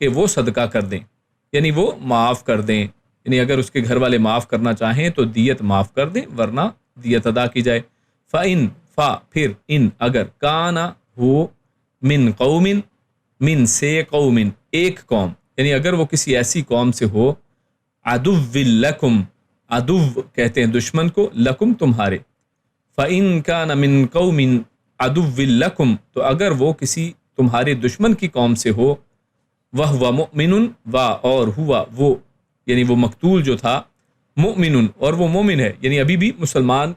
کہ وہ صدقہ کر دیں، یعنی وہ معاف کر دیں، یعنی اگر اس کے گھر والے معاف کرنا چاہیں تو دیت معاف کر دیں، ورنہ دیت ادا کی جائے۔ فَإِن پھر ان اگر کانا ہو من قوم من سے قوم ایک قوم، یعنی اگر وہ کسی ایسی قوم سے ہو، عدو لکم، عدو کہتے ہیں دشمن کو، لکم تمہارے، فَإِن كَانَ مِن قَوْمٍ عَدُوٍّ لَكُمْ تو اگر وہ کسی تمہارے دشمن کی قوم سے ہو، وَهُوَ مُؤْمِنٌ اور ہوا وہ، یعنی وہ مقتول جو تھا، مؤمن اور وہ مومن ہے، یعنی ابھی بھی مسلمان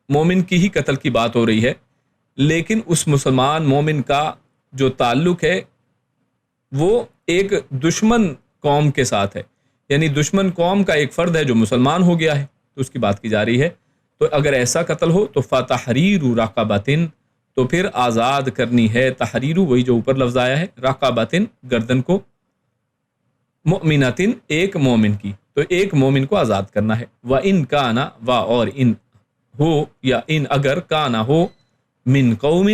مومن کی ہی قتل کی بات ہو رہی ہے، لیکن اس مسلمان مومن کا جو تعلق ہے وہ ایک دشمن قوم کے ساتھ ہے، یعنی دشمن قوم کا ایک فرد ہے جو مسلمان ہو گیا ہے، تو اس کی بات کی جا رہی ہے۔ تو اگر ایسا قتل ہو تو فَتَحْرِيرُ رَقَبَةٍ تو پھر آزاد کرنی ہے، تحریر وہی جو اوپر لفظ آیا ہے، رقبۃ گردن کو، مؤمنۃ ایک مومن کی، تو ایک مومن کو آزاد کرنا ہے۔ وَإِن كَانَ اور ان ہو یا ان اگر کانا ہو من قوم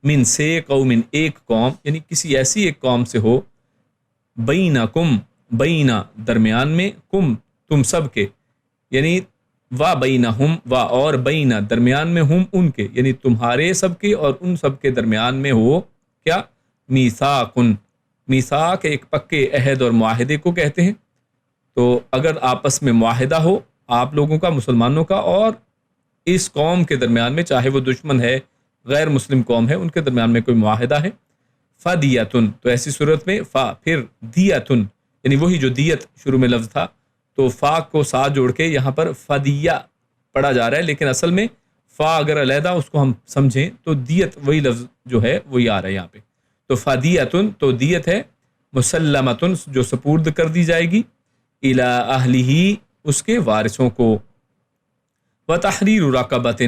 من سے قوم ایک قوم، یعنی کسی ایسی ایک قوم سے ہو، بینکم بینا درمیان میں، کم تم سب کے، یعنی بینہم اور بینا درمیان میں، ہم ان کے، یعنی تمہارے سب کے اور ان سب کے درمیان میں ہو کیا، میثاق، میثاق ایک پکے عہد اور معاہدے کو کہتے ہیں۔ تو اگر آپس میں معاہدہ ہو آپ لوگوں کا، مسلمانوں کا، اور اس قوم کے درمیان میں، چاہے وہ دشمن ہے، غیر مسلم قوم ہے، ان کے درمیان میں کوئی معاہدہ ہے، فدیتن تو ایسی صورت میں پھر دیتن، یعنی وہی جو دیت شروع میں لفظ تھا، تو فا کو ساتھ جوڑ کے یہاں پر فدیہ پڑھا جا رہا ہے، لیکن اصل میں فا اگر علیحدہ اس کو ہم سمجھیں تو دیت وہی لفظ جو ہے وہی آ رہا ہے یہاں پہ، تو فدیتن تو دیت ہے، مسلمتن جو سپرد کر دی جائے گی، الی اہلہ اس کے وارثوں کو، وتحریر رقبۃ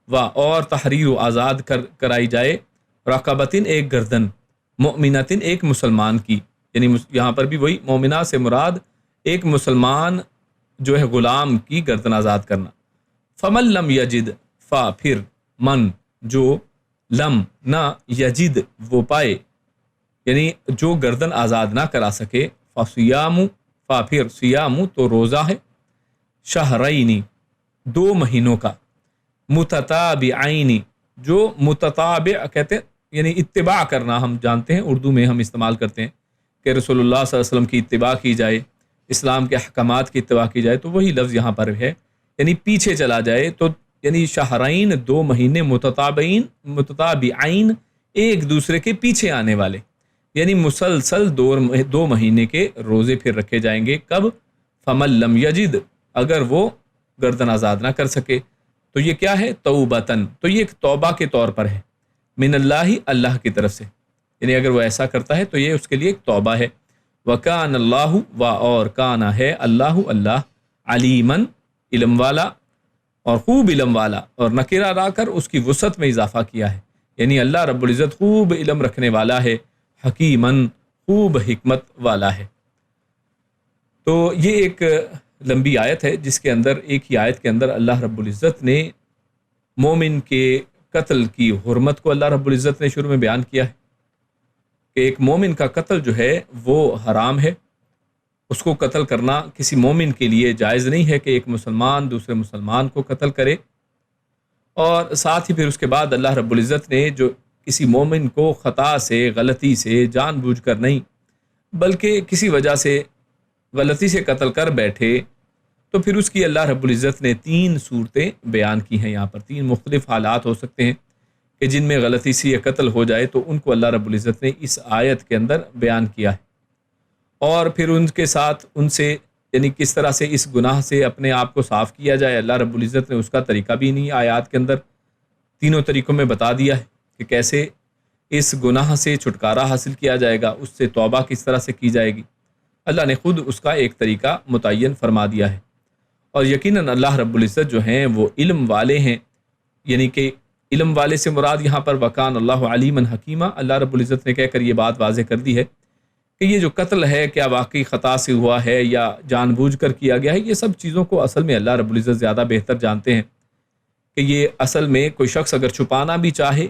اور تحریر آزاد کرائی جائے، رقبۃ ایک گردن، مؤمنۃ ایک مسلمان کی، یعنی یہاں پر بھی وہی مومنہ سے مراد ایک مسلمان جو ہے غلام کی گردن آزاد کرنا۔ فمن لم یجد پھر من جو لم نہ یجد وہ پائے، یعنی جو گردن آزاد نہ کرا سکے، فصیام پھر سیام تو روزہ ہے، شہرینی 2 مہینوں کا، متتابعین جو متتابع کہتے ہیں، یعنی اتباع کرنا، ہم جانتے ہیں اردو میں ہم استعمال کرتے ہیں کہ رسول اللہ صلی اللہ علیہ وسلم کی اتباع کی جائے، اسلام کے احکامات کی اتباع کی جائے، تو وہی لفظ یہاں پر ہے، یعنی پیچھے چلا جائے، تو یعنی شہرین 2 مہینے، متتابعین ایک دوسرے کے پیچھے آنے والے، یعنی مسلسل 2 مہینے کے روزے پھر رکھے جائیں گے، کب، فمن لم یجد اگر وہ گردن آزاد نہ کر سکے، تو یہ کیا ہے، توبتن تو یہ ایک توبہ کے طور پر ہے، من اللہ اللہ کی طرف سے، یعنی اگر وہ ایسا کرتا ہے تو یہ اس کے لیے ایک توبہ ہے۔ وَكَانَ اللَّهُ اور کانا ہے اللہ، اللہ علیماً علم والا، اور خوب علم والا، اور نکرہ لا کر اس کی وسعت میں اضافہ کیا ہے، یعنی اللہ رب العزت خوب علم رکھنے والا ہے، حکیماً خوب حکمت والا ہے۔ تو یہ ایک لمبی آیت ہے جس کے اندر، ایک ہی آیت کے اندر اللہ رب العزت نے مومن کے قتل کی حرمت کو اللہ رب العزت نے شروع میں بیان کیا ہے کہ ایک مومن کا قتل جو ہے وہ حرام ہے، اس کو قتل کرنا کسی مومن کے لیے جائز نہیں ہے کہ ایک مسلمان دوسرے مسلمان کو قتل کرے، اور ساتھ ہی پھر اس کے بعد اللہ رب العزت نے جو کسی مومن کو خطا سے، غلطی سے، جان بوجھ کر نہیں بلکہ کسی وجہ سے غلطی سے قتل کر بیٹھے، تو پھر اس کی اللہ رب العزت نے 3 صورتیں بیان کی ہیں، یہاں پر 3 مختلف حالات ہو سکتے ہیں کہ جن میں غلطی سے یہ قتل ہو جائے، تو ان کو اللہ رب العزت نے اس آیت کے اندر بیان کیا ہے، اور پھر ان کے ساتھ ان سے، یعنی کس طرح سے اس گناہ سے اپنے آپ کو صاف کیا جائے، اللہ رب العزت نے اس کا طریقہ بھی نہیں آیات کے اندر 3 طریقوں میں بتا دیا ہے کہ کیسے اس گناہ سے چھٹکارا حاصل کیا جائے گا، اس سے توبہ کس طرح سے کی جائے گی، اللہ نے خود اس کا ایک طریقہ متعین فرما دیا ہے۔ اور یقیناً اللہ رب العزت جو ہیں وہ علم والے ہیں، یعنی کہ علم والے سے مراد یہاں پر وکان اللہ علیمًا حکیمہ، اللہ رب العزت نے کہہ کر یہ بات واضح کر دی ہے کہ یہ جو قتل ہے کیا واقعی خطا سے ہوا ہے یا جان بوجھ کر کیا گیا ہے، یہ سب چیزوں کو اصل میں اللہ رب العزت زیادہ بہتر جانتے ہیں کہ یہ اصل میں کوئی شخص اگر چھپانا بھی چاہے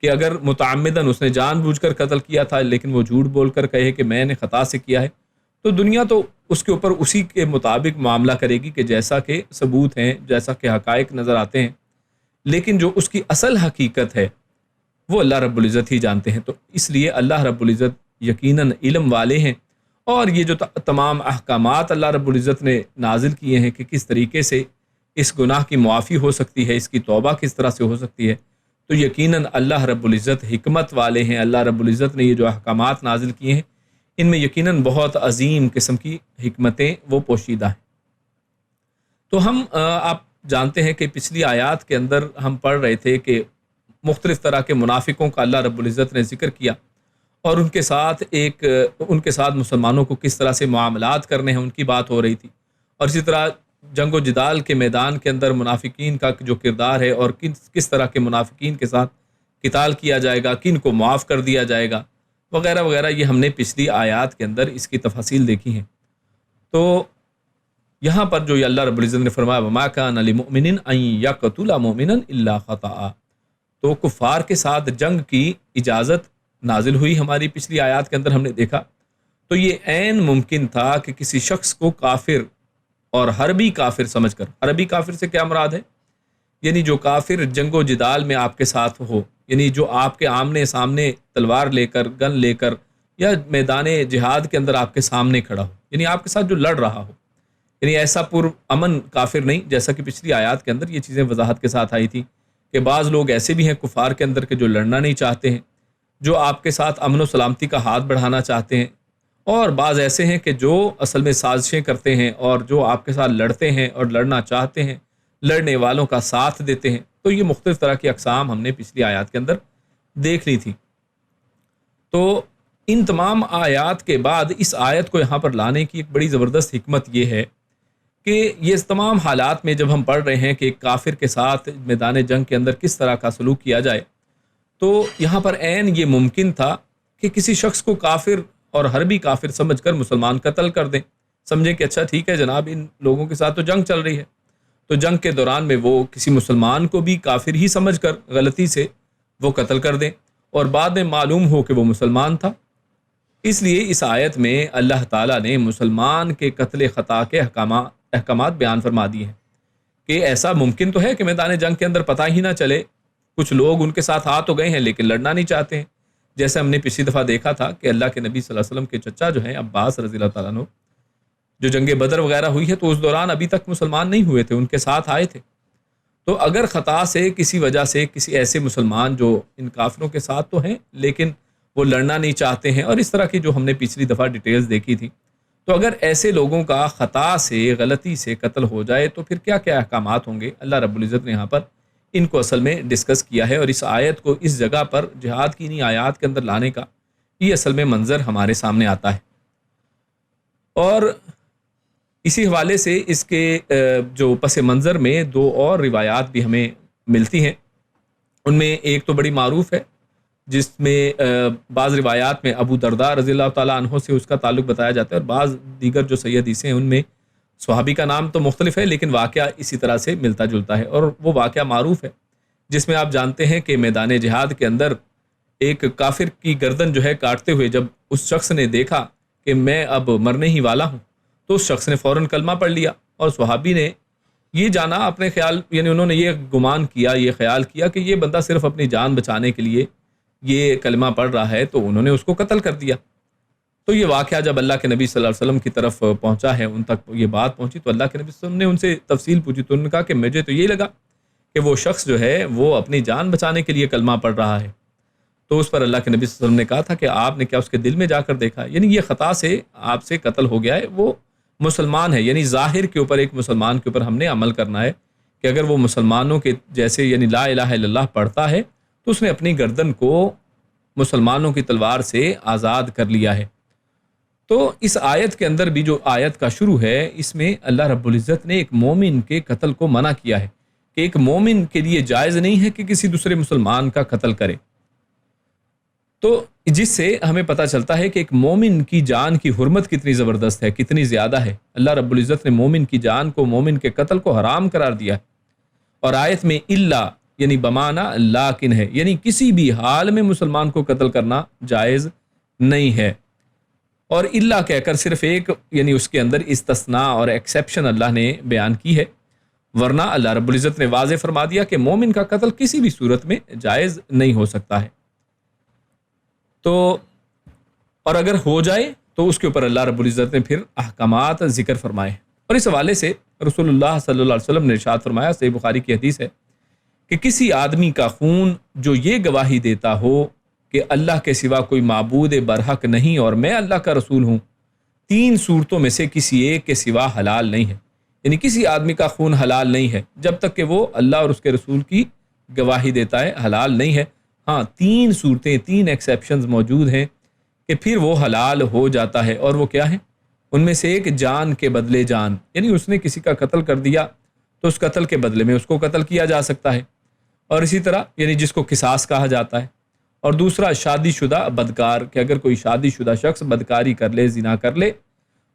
کہ اگر متعمدن اس نے جان بوجھ کر قتل کیا تھا لیکن وہ جھوٹ بول کر کہے کہ میں نے خطا سے کیا ہے، تو دنیا تو اس کے اوپر اسی کے مطابق معاملہ کرے گی کہ جیسا کہ ثبوت ہیں، جیسا کہ حقائق نظر آتے ہیں، لیکن جو اس کی اصل حقیقت ہے وہ اللہ رب العزت ہی جانتے ہیں۔ تو اس لیے اللہ رب العزت یقیناً علم والے ہیں، اور یہ جو تمام احکامات اللہ رب العزت نے نازل کیے ہیں کہ کس طریقے سے اس گناہ کی معافی ہو سکتی ہے، اس کی توبہ کس طرح سے ہو سکتی ہے، تو یقیناً اللہ رب العزت حکمت والے ہیں۔ اللہ رب العزت نے یہ جو احکامات نازل کیے ہیں ان میں یقیناً بہت عظیم قسم کی حکمتیں وہ پوشیدہ ہیں۔ تو ہم آپ جانتے ہیں کہ پچھلی آیات کے اندر ہم پڑھ رہے تھے کہ مختلف طرح کے منافقوں کا اللہ رب العزت نے ذکر کیا، اور ان کے ساتھ مسلمانوں کو کس طرح سے معاملات کرنے ہیں ان کی بات ہو رہی تھی، اور اسی طرح جنگ و جدال کے میدان کے اندر منافقین کا جو کردار ہے اور کس طرح کے منافقین کے ساتھ قتال کیا جائے گا، کن کو معاف کر دیا جائے گا، وغیرہ وغیرہ، یہ ہم نے پچھلی آیات کے اندر اس کی تفاصیل دیکھی ہیں۔ تو یہاں پر جو اللہ رب العزت نے فرمایا وَمَا كَانَ لِمُؤْمِنٍ أَن يَقْتُلَ مُؤْمِنًا إِلَّا خَطَأً، تو کفار کے ساتھ جنگ کی اجازت نازل ہوئی ہماری پچھلی آیات کے اندر ہم نے دیکھا۔ تو یہ عین ممکن تھا کہ کسی شخص کو کافر اور حربی کافر سمجھ کر، حربی کافر سے کیا مراد ہے؟ یعنی جو کافر جنگ و جدال میں آپ کے ساتھ ہو، یعنی جو آپ کے آمنے سامنے تلوار لے کر، گن لے کر، یا میدان جہاد کے اندر آپ کے سامنے کھڑا ہو، یعنی آپ کے ساتھ جو لڑ رہا ہو، یعنی ایسا پر امن کافر نہیں، جیسا کہ پچھلی آیات کے اندر یہ چیزیں وضاحت کے ساتھ آئی تھی کہ بعض لوگ ایسے بھی ہیں کفار کے اندر کہ جو لڑنا نہیں چاہتے ہیں، جو آپ کے ساتھ امن و سلامتی کا ہاتھ بڑھانا چاہتے ہیں، اور بعض ایسے ہیں کہ جو اصل میں سازشیں کرتے ہیں اور جو آپ کے ساتھ لڑتے ہیں اور لڑنا چاہتے ہیں، لڑنے والوں کا ساتھ دیتے ہیں۔ تو یہ مختلف طرح کی اقسام ہم نے پچھلی آیات کے اندر دیکھ لی تھی۔ تو ان تمام آیات کے بعد اس آیت کو یہاں پر لانے کی ایک بڑی زبردست حکمت یہ ہے کہ یہ تمام حالات میں جب ہم پڑھ رہے ہیں کہ ایک کافر کے ساتھ میدان جنگ کے اندر کس طرح کا سلوک کیا جائے، تو یہاں پر عین یہ ممکن تھا کہ کسی شخص کو کافر اور حربی کافر سمجھ کر مسلمان قتل کر دیں، سمجھیں کہ اچھا ٹھیک ہے جناب، ان لوگوں کے ساتھ تو جنگ چل رہی ہے، تو جنگ کے دوران میں وہ کسی مسلمان کو بھی کافر ہی سمجھ کر غلطی سے وہ قتل کر دیں، اور بعد میں معلوم ہو کہ وہ مسلمان تھا۔ اس لیے اس آیت میں اللہ تعالیٰ نے مسلمان کے قتل خطا کے احکامات بیان فرما دیے ہیں کہ ایسا ممکن تو ہے کہ میدان جنگ کے اندر پتہ ہی نہ چلے، کچھ لوگ ان کے ساتھ آ تو گئے ہیں لیکن لڑنا نہیں چاہتے ہیں، جیسے ہم نے پچھلی دفعہ دیکھا تھا کہ اللہ کے نبی صلی اللہ علیہ وسلم کے چچا جو ہیں عباس رضی اللہ تعالیٰ عنہ، جو جنگ بدر وغیرہ ہوئی ہے تو اس دوران ابھی تک مسلمان نہیں ہوئے تھے، ان کے ساتھ آئے تھے۔ تو اگر خطا سے کسی وجہ سے کسی ایسے مسلمان جو ان کافروں کے ساتھ تو ہیں لیکن وہ لڑنا نہیں چاہتے ہیں، اور اس طرح کی جو ہم نے پچھلی دفعہ ڈیٹیلز دیکھی تھی، تو اگر ایسے لوگوں کا خطا سے، غلطی سے قتل ہو جائے تو پھر کیا کیا احکامات ہوں گے، اللہ رب العزت نے یہاں پر ان کو اصل میں ڈسکس کیا ہے، اور اس آیت کو اس جگہ پر جہاد کی انہی آیات کے اندر لانے کا یہ اصل میں منظر ہمارے سامنے آتا ہے۔ اور اسی حوالے سے اس کے جو پس منظر میں دو اور روایات بھی ہمیں ملتی ہیں، ان میں ایک تو بڑی معروف ہے جس میں بعض روایات میں ابو درداء رضی اللہ تعالیٰ عنہ سے اس کا تعلق بتایا جاتا ہے، اور بعض دیگر جو صحیح حدیثیں ہیں ان میں صحابی کا نام تو مختلف ہے لیکن واقعہ اسی طرح سے ملتا جلتا ہے، اور وہ واقعہ معروف ہے جس میں آپ جانتے ہیں کہ میدان جہاد کے اندر ایک کافر کی گردن جو ہے کاٹتے ہوئے جب اس شخص نے دیکھا کہ میں اب مرنے ہی والا ہوں، تو اس شخص نے فوراً کلمہ پڑھ لیا، اور صحابی نے یہ جانا اپنے خیال، یعنی انہوں نے یہ گمان کیا، یہ خیال کیا کہ یہ بندہ صرف اپنی جان بچانے کے لیے یہ کلمہ پڑھ رہا ہے، تو انہوں نے اس کو قتل کر دیا۔ تو یہ واقعہ جب اللہ کے نبی صلی اللہ علیہ وسلم کی طرف پہنچا ہے، ان تک یہ بات پہنچی، تو اللہ کے نبی صلی اللہ علیہ وسلم نے ان سے تفصیل پوچھی، تو انہوں نے کہا کہ مجھے تو یہ لگا کہ وہ شخص جو ہے وہ اپنی جان بچانے کے لیے کلمہ پڑھ رہا ہے۔ تو اس پر اللہ کے نبی صلی اللہ علیہ وسلم نے کہا تھا کہ آپ نے کیا اس کے دل میں جا کر دیکھا، یعنی یہ خطا سے آپ سے قتل ہو گیا ہے، وہ مسلمان ہے، یعنی ظاہر کے اوپر ایک مسلمان کے اوپر ہم نے عمل کرنا ہے کہ اگر وہ مسلمانوں کے جیسے یعنی لا الہ الا اللہ پڑھتا ہے تو اس نے اپنی گردن کو مسلمانوں کی تلوار سے آزاد کر لیا ہے۔ تو اس آیت کے اندر بھی جو آیت کا شروع ہے، اس میں اللہ رب العزت نے ایک مومن کے قتل کو منع کیا ہے کہ ایک مومن کے لیے جائز نہیں ہے کہ کسی دوسرے مسلمان کا قتل کرے، تو جس سے ہمیں پتہ چلتا ہے کہ ایک مومن کی جان کی حرمت کتنی زبردست ہے، کتنی زیادہ ہے۔ اللہ رب العزت نے مومن کی جان کو، مومن کے قتل کو حرام قرار دیا ہے، اور آیت میں الا یعنی بمانہ لیکن ہے، یعنی کسی بھی حال میں مسلمان کو قتل کرنا جائز نہیں ہے. اور اللہ کہہ کر صرف ایک یعنی اس کے اندر استثناء اور ایکسیپشن اللہ نے بیان کی ہے، ورنہ اللہ رب العزت نے واضح فرما دیا کہ مومن کا قتل کسی بھی صورت میں جائز نہیں ہو سکتا ہے. تو اور اگر ہو جائے تو اس کے اوپر اللہ رب العزت نے پھر احکامات ذکر فرمائے. اور اس حوالے سے رسول اللہ صلی اللہ علیہ وسلم نے ارشاد فرمایا، صحیح بخاری کی حدیث ہے، کہ کسی آدمی کا خون جو یہ گواہی دیتا ہو کہ اللہ کے سوا کوئی معبود برحق نہیں اور میں اللہ کا رسول ہوں، 3 صورتوں میں سے کسی ایک کے سوا حلال نہیں ہے. یعنی کسی آدمی کا خون حلال نہیں ہے جب تک کہ وہ اللہ اور اس کے رسول کی گواہی دیتا ہے، حلال نہیں ہے. ہاں 3 صورتیں، 3 ایکسیپشنز موجود ہیں کہ پھر وہ حلال ہو جاتا ہے. اور وہ کیا ہیں؟ ان میں سے ایک جان کے بدلے جان، یعنی اس نے کسی کا قتل کر دیا تو اس قتل کے بدلے میں اس کو قتل کیا جا سکتا ہے. اور اسی طرح یعنی جس کو قصاص کہا جاتا ہے. اور دوسرا شادی شدہ بدکار، کہ اگر کوئی شادی شدہ شخص بدکاری کر لے، زنا کر لے،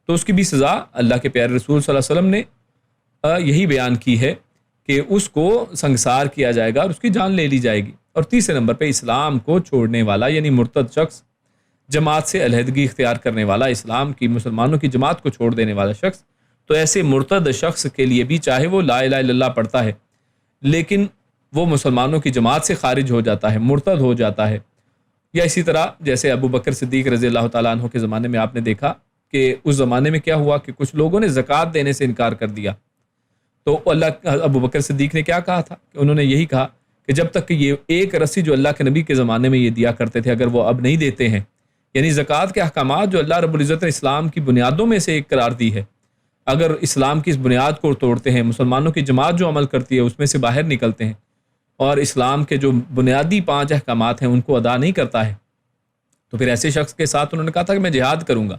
تو اس کی بھی سزا اللہ کے پیارے رسول صلی اللہ علیہ وسلم نے یہی بیان کی ہے کہ اس کو سنگسار کیا جائے گا اور اس کی جان لے لی جائے گی. اور تیسرے نمبر پہ اسلام کو چھوڑنے والا یعنی مرتد شخص، جماعت سے علیحدگی اختیار کرنے والا، اسلام کی مسلمانوں کی جماعت کو چھوڑ دینے والا شخص. تو ایسے مرتد شخص کے لیے بھی چاہے وہ لا الہ الا اللہ پڑھتا ہے لیکن وہ مسلمانوں کی جماعت سے خارج ہو جاتا ہے، مرتد ہو جاتا ہے، یا اسی طرح جیسے ابو بکر صدیق رضی اللہ تعالیٰ عنہ کے زمانے میں آپ نے دیکھا کہ اس زمانے میں کیا ہوا کہ کچھ لوگوں نے زکوٰۃ دینے سے انکار کر دیا. تو ابو بکر صدیق نے کیا کہا تھا کہ انہوں نے یہی کہا کہ جب تک کہ یہ ایک رسی جو اللہ کے نبی کے زمانے میں یہ دیا کرتے تھے، اگر وہ اب نہیں دیتے ہیں، یعنی زکوٰۃ کے احکامات جو اللہ رب العزت نے اسلام کی بنیادوں میں سے ایک قرار دی ہے، اگر اسلام کی اس بنیاد کو توڑتے ہیں، مسلمانوں کی جماعت جو عمل کرتی ہے اس میں سے باہر نکلتے ہیں اور اسلام کے جو بنیادی 5 احکامات ہیں ان کو ادا نہیں کرتا ہے، تو پھر ایسے شخص کے ساتھ انہوں نے کہا تھا کہ میں جہاد کروں گا.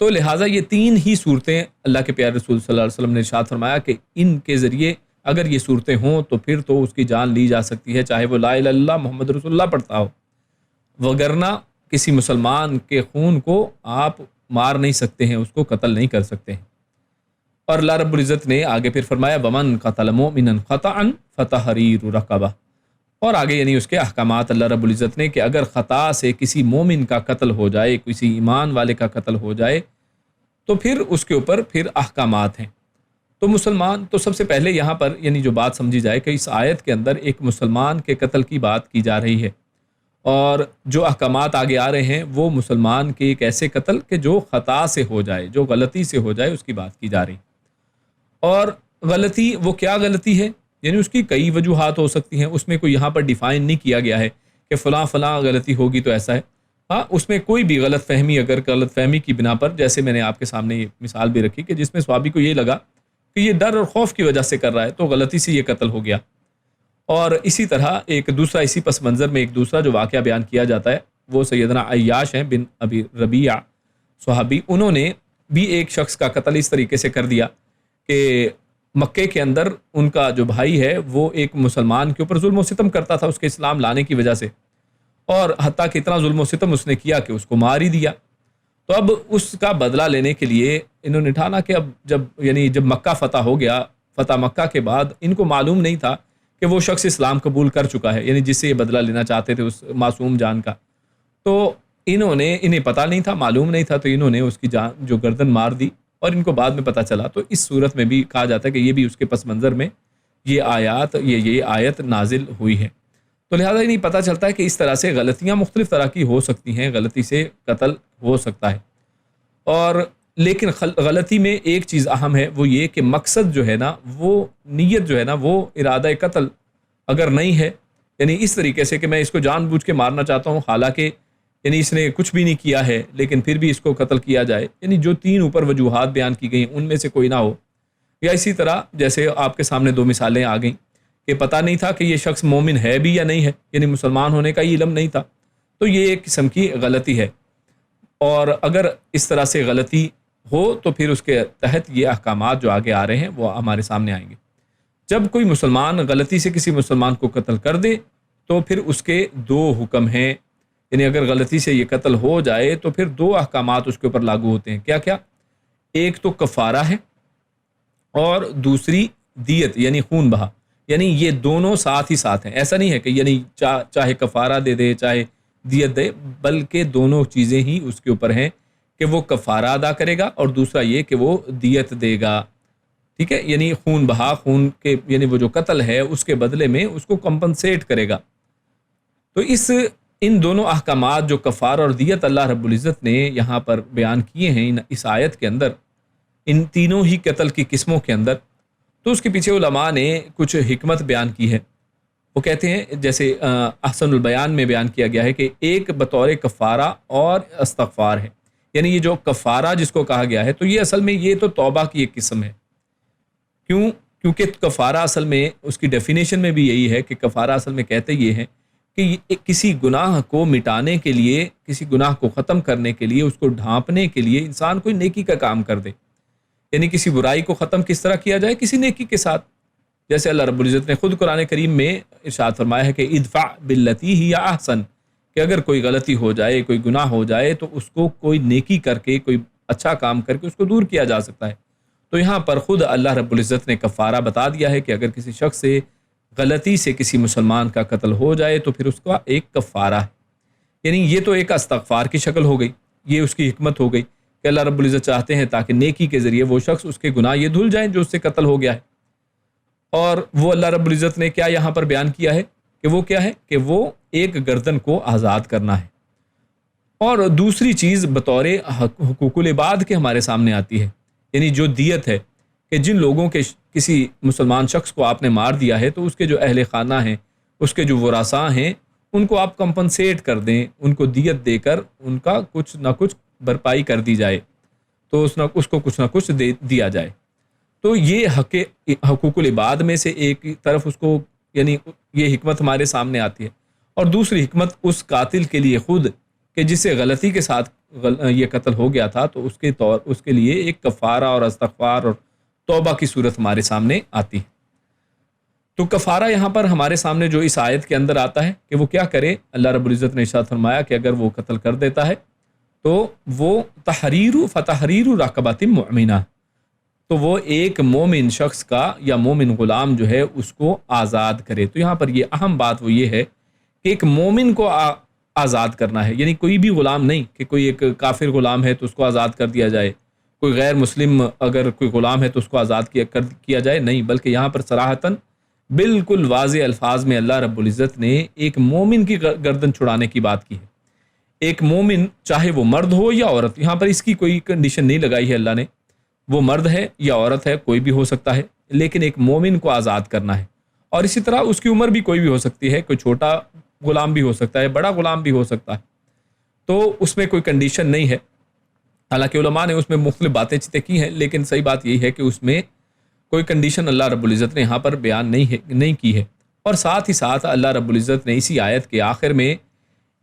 تو لہٰذا یہ 3 ہی صورتیں اللہ کے پیارے رسول صلی اللہ علیہ وسلم نے ارشاد فرمایا کہ ان کے ذریعے اگر یہ صورتیں ہوں تو پھر تو اس کی جان لی جا سکتی ہے، چاہے وہ لا الہ الا اللہ محمد رسول اللہ پڑھتا ہو، وگرنہ کسی مسلمان کے خون کو آپ مار نہیں سکتے ہیں، اس کو قتل نہیں کر سکتے ہیں. اور اللہ رب العزت نے آگے پھر فرمایا ومن قتل مؤمنا خطأ فتحریر رقبہ، اور آگے یعنی اس کے احکامات اللہ رب العزت نے کہ اگر خطا سے کسی مومن کا قتل ہو جائے، کسی ایمان والے کا قتل ہو جائے تو پھر اس کے اوپر پھر احکامات ہیں. تو مسلمان تو سب سے پہلے یہاں پر یعنی جو بات سمجھی جائے کہ اس آیت کے اندر ایک مسلمان کے قتل کی بات کی جا رہی ہے، اور جو احکامات آگے آ رہے ہیں وہ مسلمان کے ایک ایسے قتل کہ جو خطا سے ہو جائے، جو غلطی سے ہو جائے، اس کی بات کی جا رہی. اور غلطی وہ کیا غلطی ہے؟ یعنی اس کی کئی وجوہات ہو سکتی ہیں، اس میں کوئی یہاں پر ڈیفائن نہیں کیا گیا ہے کہ فلاں فلاں غلطی ہوگی تو ایسا ہے. ہاں اس میں کوئی بھی غلط فہمی، اگر غلط فہمی کی بنا پر، جیسے میں نے آپ کے سامنے یہ مثال بھی رکھی کہ جس میں صحابی کو یہ لگا کہ یہ ڈر اور خوف کی وجہ سے کر رہا ہے تو غلطی سے یہ قتل ہو گیا. اور اسی طرح ایک دوسرا اسی پس منظر میں ایک دوسرا جو واقعہ بیان کیا جاتا ہے وہ سیدنا عیاش ہیں بن ابی ربیعہ صحابی، انہوں نے بھی ایک شخص کا قتل اس طریقے سے کر دیا کہ مکے کے اندر ان کا جو بھائی ہے وہ ایک مسلمان کے اوپر ظلم و ستم کرتا تھا اس کے اسلام لانے کی وجہ سے، اور حتیٰ کہ اتنا ظلم و ستم اس نے کیا کہ اس کو مار ہی دیا. تو اب اس کا بدلہ لینے کے لیے انہوں نے ٹھانا کہ اب جب مکہ فتح ہو گیا، فتح مکہ کے بعد ان کو معلوم نہیں تھا کہ وہ شخص اسلام قبول کر چکا ہے، یعنی جس سے یہ بدلہ لینا چاہتے تھے اس معصوم جان کا. تو انہیں پتہ نہیں تھا، معلوم نہیں تھا، تو انہوں نے اس کی جان جو گردن مار دی، اور ان کو بعد میں پتہ چلا. تو اس صورت میں بھی کہا جاتا ہے کہ یہ بھی اس کے پس منظر میں یہ آیت نازل ہوئی ہے. تو لہٰذا نہیں پتہ چلتا ہے کہ اس طرح سے غلطیاں مختلف طرح کی ہو سکتی ہیں، غلطی سے قتل ہو سکتا ہے. اور لیکن غلطی میں ایک چیز اہم ہے، وہ یہ کہ مقصد جو ہے نا، وہ نیت جو ہے نا، وہ ارادہ قتل اگر نہیں ہے، یعنی اس طریقے سے کہ میں اس کو جان بوجھ کے مارنا چاہتا ہوں، حالانکہ یعنی اس نے کچھ بھی نہیں کیا ہے لیکن پھر بھی اس کو قتل کیا جائے، یعنی جو 3 اوپر وجوہات بیان کی گئی ان میں سے کوئی نہ ہو. یا اسی طرح جیسے آپ کے سامنے 2 مثالیں آ گئیں کہ پتہ نہیں تھا کہ یہ شخص مومن ہے بھی یا نہیں ہے، یعنی مسلمان ہونے کا یہ علم نہیں تھا، تو یہ ایک قسم کی غلطی ہے. اور اگر اس طرح سے غلطی ہو تو پھر اس کے تحت یہ احکامات جو آگے آ رہے ہیں وہ ہمارے سامنے آئیں گے. جب کوئی مسلمان غلطی سے کسی مسلمان کو قتل کر دے تو پھر اس کے 2 حکم ہیں، یعنی اگر غلطی سے یہ قتل ہو جائے تو پھر 2 احکامات اس کے اوپر لاگو ہوتے ہیں. کیا کیا؟ ایک تو کفارہ ہے اور دوسری دیت یعنی خون بہا. یعنی یہ دونوں ساتھ ہی ساتھ ہیں. ایسا نہیں ہے کہ یعنی چاہے کفارہ دے دے چاہے دیت دے، بلکہ دونوں چیزیں ہی اس کے اوپر ہیں کہ وہ کفارہ ادا کرے گا اور دوسرا یہ کہ وہ دیت دے گا. ٹھیک ہے، یعنی خون بہا، خون کے یعنی وہ جو قتل ہے اس کے بدلے میں اس کو کمپنسیٹ کرے گا. تو ان دونوں احکامات جو کفارہ اور دیت اللہ رب العزت نے یہاں پر بیان کیے ہیں اس آیت کے اندر، ان تینوں ہی قتل کی قسموں کے اندر، تو اس کے پیچھے علماء نے کچھ حکمت بیان کی ہے. وہ کہتے ہیں جیسے احسن البیان میں بیان کیا گیا ہے کہ ایک بطور کفارہ اور استغفار ہے. یعنی یہ جو کفارہ جس کو کہا گیا ہے تو یہ اصل میں یہ تو توبہ کی ایک قسم ہے. کیونکہ کفارہ اصل میں اس کی ڈیفینیشن میں بھی یہی ہے کہ کفارہ اصل میں کہتے یہ ہیں کہ کسی گناہ کو مٹانے کے لیے، کسی گناہ کو ختم کرنے کے لیے، اس کو ڈھانپنے کے لیے انسان کوئی نیکی کا کام کر دے. یعنی کسی برائی کو ختم کس طرح کیا جائے؟ کسی نیکی کے ساتھ. جیسے اللہ رب العزت نے خود قرآن کریم میں ارشاد فرمایا ہے کہ ادفع باللتی ہی احسن، کہ اگر کوئی غلطی ہو جائے، کوئی گناہ ہو جائے تو اس کو کوئی نیکی کر کے، کوئی اچھا کام کر کے اس کو دور کیا جا سکتا ہے. تو یہاں پر خود اللہ رب العزت نے کفارہ بتا دیا ہے کہ اگر کسی شخص سے غلطی سے کسی مسلمان کا قتل ہو جائے تو پھر اس کا ایک کفارہ ہے. یعنی یہ تو ایک استغفار کی شکل ہو گئی، یہ اس کی حکمت ہو گئی کہ اللہ رب العزت چاہتے ہیں تاکہ نیکی کے ذریعے وہ شخص، اس کے گناہ یہ دھل جائیں جو اس سے قتل ہو گیا ہے. اور وہ اللہ رب العزت نے کیا یہاں پر بیان کیا ہے کہ وہ کیا ہے کہ وہ ایک گردن کو آزاد کرنا ہے. اور دوسری چیز بطور حقوق العباد کے ہمارے سامنے آتی ہے، یعنی جو دیت ہے کہ جن لوگوں کے کسی مسلمان شخص کو آپ نے مار دیا ہے تو اس کے جو اہل خانہ ہیں، اس کے جو ورثاء ہیں، ان کو آپ کمپنسیٹ کر دیں، ان کو دیت دے کر ان کا کچھ نہ کچھ بھرپائی کر دی جائے، تو اس کو کچھ نہ کچھ دیا جائے. تو یہ حقوق العباد میں سے ایک طرف اس کو یعنی یہ حکمت ہمارے سامنے آتی ہے. اور دوسری حکمت اس قاتل کے لیے خود کہ جسے غلطی کے ساتھ یہ قتل ہو گیا تھا، تو اس کے لیے ایک کفارہ اور استغفار اور توبہ کی صورت ہمارے سامنے آتی ہے. تو کفارہ یہاں پر ہمارے سامنے جو اس آیت کے اندر آتا ہے کہ وہ کیا کرے، اللہ رب العزت نے ارشاد فرمایا کہ اگر وہ قتل کر دیتا ہے تو وہ فتحریر رقبۃ مؤمنہ، تو وہ ایک مومن شخص کا یا مومن غلام جو ہے اس کو آزاد کرے. تو یہاں پر یہ اہم بات وہ یہ ہے کہ ایک مومن کو آزاد کرنا ہے، یعنی کوئی بھی غلام نہیں کہ کوئی ایک کافر غلام ہے تو اس کو آزاد کر دیا جائے، کوئی غیر مسلم اگر کوئی غلام ہے تو اس کو آزاد کیا جائے، نہیں، بلکہ یہاں پر صراحتاً بالکل واضح الفاظ میں اللہ رب العزت نے ایک مومن کی گردن چھڑانے کی بات کی ہے. ایک مومن چاہے وہ مرد ہو یا عورت، یہاں پر اس کی کوئی کنڈیشن نہیں لگائی ہے اللہ نے، وہ مرد ہے یا عورت ہے کوئی بھی ہو سکتا ہے، لیکن ایک مومن کو آزاد کرنا ہے. اور اسی طرح اس کی عمر بھی کوئی بھی ہو سکتی ہے، کوئی چھوٹا غلام بھی ہو سکتا ہے، بڑا غلام بھی ہو سکتا ہے، تو اس میں کوئی کنڈیشن نہیں ہے. حالانکہ علماء نے اس میں مختلف باتیں چیتیں کی ہیں، لیکن صحیح بات یہی ہے کہ اس میں کوئی کنڈیشن اللہ رب العزت نے یہاں پر بیان نہیں کی ہے. اور ساتھ ہی ساتھ اللہ رب العزت نے اسی آیت کے آخر میں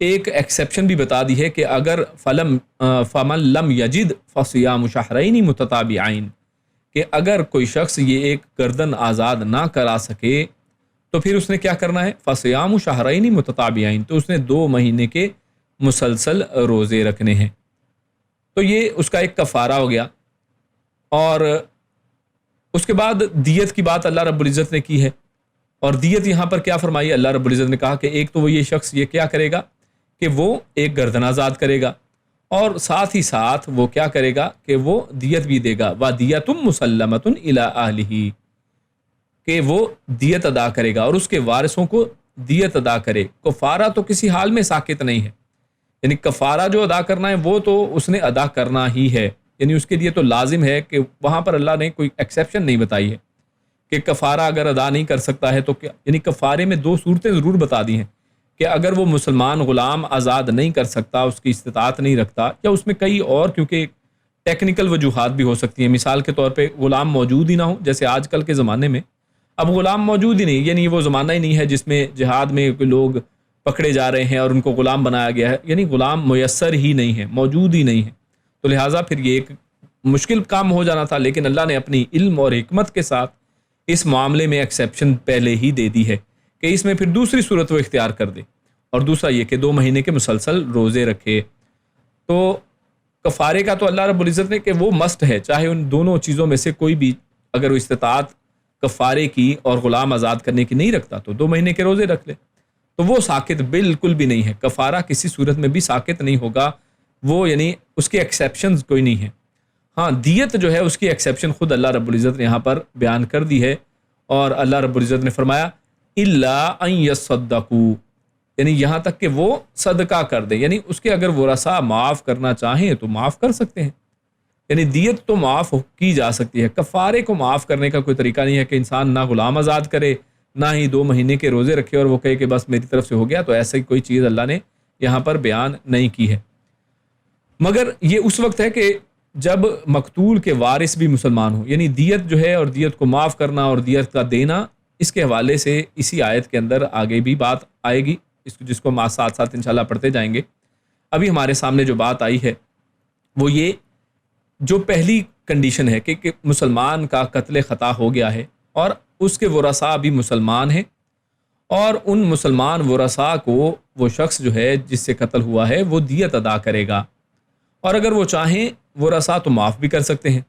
ایک ایکسیپشن بھی بتا دی ہے کہ اگر فمن لم یجد فصیام شہرین متتابعین، کہ اگر کوئی شخص یہ ایک گردن آزاد نہ کرا سکے تو پھر اس نے کیا کرنا ہے، فصیام شہرین متتابعین، تو اس نے 2 مہینے کے مسلسل روزے رکھنے ہیں. تو یہ اس کا ایک کفارہ ہو گیا. اور اس کے بعد دیت کی بات اللہ رب العزت نے کی ہے، اور دیت یہاں پر کیا فرمائی؟ اللہ رب العزت نے کہا کہ ایک تو وہ یہ شخص یہ کیا کرے گا کہ وہ ایک گردن آزاد کرے گا، اور ساتھ ہی ساتھ وہ کیا کرے گا کہ وہ دیت بھی دے گا. وَدِيَةٌ مُسَلَّمَةٌ إِلَىٰ أَهْلِهِ، کہ وہ دیت ادا کرے گا اور اس کے وارثوں کو دیت ادا کرے. کفارہ تو کسی حال میں ساکت نہیں ہے، یعنی کفارہ جو ادا کرنا ہے وہ تو اس نے ادا کرنا ہی ہے، یعنی اس کے لیے تو لازم ہے کہ وہاں پر اللہ نے کوئی ایکسیپشن نہیں بتائی ہے کہ کفارہ اگر ادا نہیں کر سکتا ہے تو کیا، یعنی کفارے میں 2 صورتیں ضرور بتا دی ہیں کہ اگر وہ مسلمان غلام آزاد نہیں کر سکتا، اس کی استطاعت نہیں رکھتا، یا اس میں کئی اور کیونکہ ٹیکنیکل وجوہات بھی ہو سکتی ہیں. مثال کے طور پہ غلام موجود ہی نہ ہو، جیسے آج کل کے زمانے میں اب غلام موجود ہی نہیں، یعنی وہ زمانہ ہی نہیں ہے جس میں جہاد میں لوگ پکڑے جا رہے ہیں اور ان کو غلام بنایا گیا ہے، یعنی غلام میسر ہی نہیں ہے، موجود ہی نہیں ہے. تو لہٰذا پھر یہ ایک مشکل کام ہو جانا تھا، لیکن اللہ نے اپنی علم اور حکمت کے ساتھ اس معاملے میں ایکسیپشن پہلے ہی دے دی ہے کہ اس میں پھر دوسری صورت وہ اختیار کر دے، اور دوسرا یہ کہ 2 مہینے کے مسلسل روزے رکھے. تو کفارے کا تو اللہ رب العزت نے کہ وہ مسٹ ہے، چاہے ان دونوں چیزوں میں سے کوئی بھی اگر وہ استطاعت کفارے کی اور غلام آزاد کرنے کی نہیں رکھتا تو 2 مہینے کے روزے رکھ لے، تو وہ ساقط بالکل بھی نہیں ہے، کفارہ کسی صورت میں بھی ساقط نہیں ہوگا، وہ یعنی اس کے ایکسیپشنز کوئی نہیں ہے۔ ہاں دیت جو ہے اس کی ایکسیپشن خود اللہ رب العزت نے یہاں پر بیان کر دی ہے، اور اللہ رب العزت نے فرمایا الا ان یصدقوا، یعنی یہاں تک کہ وہ صدقہ کر دے، یعنی اس کے اگر ورثاء معاف کرنا چاہیں تو معاف کر سکتے ہیں، یعنی دیت تو معاف کی جا سکتی ہے، کفارے کو معاف کرنے کا کوئی طریقہ نہیں ہے کہ انسان نہ غلام آزاد کرے نہ ہی 2 مہینے کے روزے رکھے اور وہ کہے کہ بس میری طرف سے ہو گیا، تو ایسی کوئی چیز اللہ نے یہاں پر بیان نہیں کی ہے۔ مگر یہ اس وقت ہے کہ جب مقتول کے وارث بھی مسلمان ہوں، یعنی دیت جو ہے اور دیت کو معاف کرنا اور دیت کا دینا، اس کے حوالے سے اسی آیت کے اندر آگے بھی بات آئے گی، جس کو ہم ساتھ ساتھ انشاءاللہ پڑھتے جائیں گے۔ ابھی ہمارے سامنے جو بات آئی ہے وہ یہ، جو پہلی کنڈیشن ہے کہ مسلمان کا قتل خطا ہو گیا ہے اور اس کے ورثاء بھی مسلمان ہیں، اور ان مسلمان ورثاء کو وہ شخص جو ہے جس سے قتل ہوا ہے وہ دیت ادا کرے گا، اور اگر وہ چاہیں ورثاء تو معاف بھی کر سکتے ہیں۔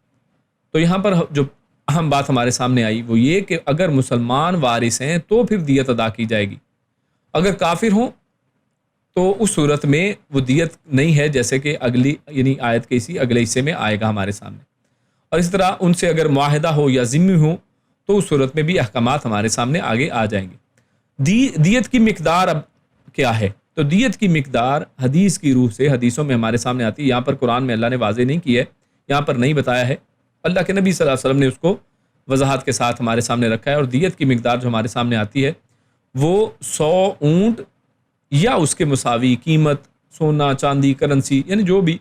تو یہاں پر جو اہم بات ہمارے سامنے آئی وہ یہ کہ اگر مسلمان وارث ہیں تو پھر دیت ادا کی جائے گی، اگر کافر ہوں تو اس صورت میں وہ دیت نہیں ہے، جیسے کہ اگلی یعنی آیت کے اسی اگلے حصے میں آئے گا ہمارے سامنے۔ اور اس طرح ان سے اگر معاہدہ ہو یا ذمہ ہو تو اس صورت میں بھی احکامات ہمارے سامنے آگے آ جائیں گے۔ دیت کی مقدار اب کیا ہے؟ تو دیت کی مقدار حدیث کی روح سے حدیثوں میں ہمارے سامنے آتی ہے، یہاں پر قرآن میں اللہ نے واضح نہیں کی ہے، یہاں پر نہیں بتایا ہے، اللہ کے نبی صلی اللہ علیہ وسلم نے اس کو وضاحت کے ساتھ ہمارے سامنے رکھا ہے۔ اور دیت کی مقدار جو ہمارے سامنے آتی ہے وہ 100 اونٹ یا اس کے مساوی قیمت، سونا چاندی کرنسی، یعنی جو بھی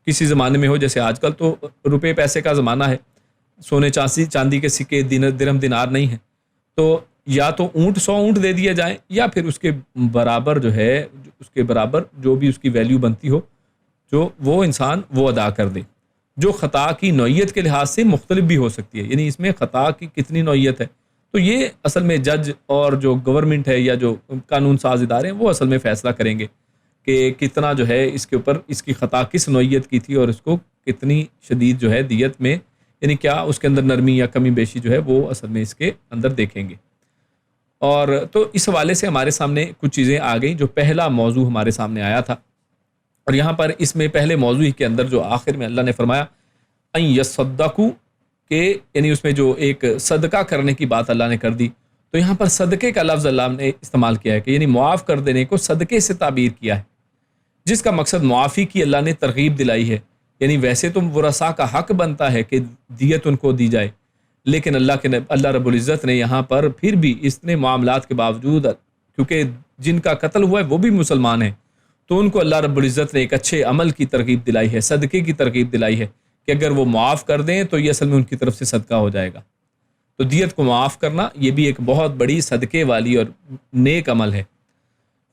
کسی زمانے میں ہو، جیسے آج کل تو روپے پیسے کا زمانہ ہے، سونے چاندی کے سکے درہم دینار نہیں ہیں، تو یا تو 100 اونٹ دے دیا جائے یا پھر اس کے برابر جو ہے، اس کے برابر جو بھی اس کی ویلیو بنتی ہو، جو وہ انسان وہ ادا کر دے، جو خطا کی نوعیت کے لحاظ سے مختلف بھی ہو سکتی ہے، یعنی اس میں خطا کی کتنی نوعیت ہے تو یہ اصل میں جج اور جو گورنمنٹ ہے یا جو قانون ساز ادارے ہیں وہ اصل میں فیصلہ کریں گے کہ کتنا جو ہے اس کے اوپر اس کی خطا کس نوعیت کی تھی اور اس کو کتنی شدید جو ہے دیت میں، یعنی کیا اس کے اندر نرمی یا کمی بیشی جو ہے وہ اصل میں اس کے اندر دیکھیں گے۔ اور تو اس حوالے سے ہمارے سامنے کچھ چیزیں آ گئیں، جو پہلا موضوع ہمارے سامنے آیا تھا، اور یہاں پر اس میں پہلے موضوع کے اندر جو آخر میں اللہ نے فرمایا ان یصدقوا، کہ یعنی اس میں جو ایک صدقہ کرنے کی بات اللہ نے کر دی، تو یہاں پر صدقے کا لفظ اللہ نے استعمال کیا ہے کہ یعنی معاف کر دینے کو صدقے سے تعبیر کیا ہے، جس کا مقصد معافی کی اللہ نے ترغیب دلائی ہے۔ یعنی ویسے تو ورثاء کا حق بنتا ہے کہ دیت ان کو دی جائے، لیکن اللہ رب العزت نے یہاں پر پھر بھی اتنے معاملات کے باوجود، کیونکہ جن کا قتل ہوا ہے وہ بھی مسلمان ہیں، تو ان کو اللہ رب العزت نے ایک اچھے عمل کی ترغیب دلائی ہے، صدقے کی ترغیب دلائی ہے کہ اگر وہ معاف کر دیں تو یہ اصل میں ان کی طرف سے صدقہ ہو جائے گا۔ تو دیت کو معاف کرنا یہ بھی ایک بہت بڑی صدقے والی اور نیک عمل ہے۔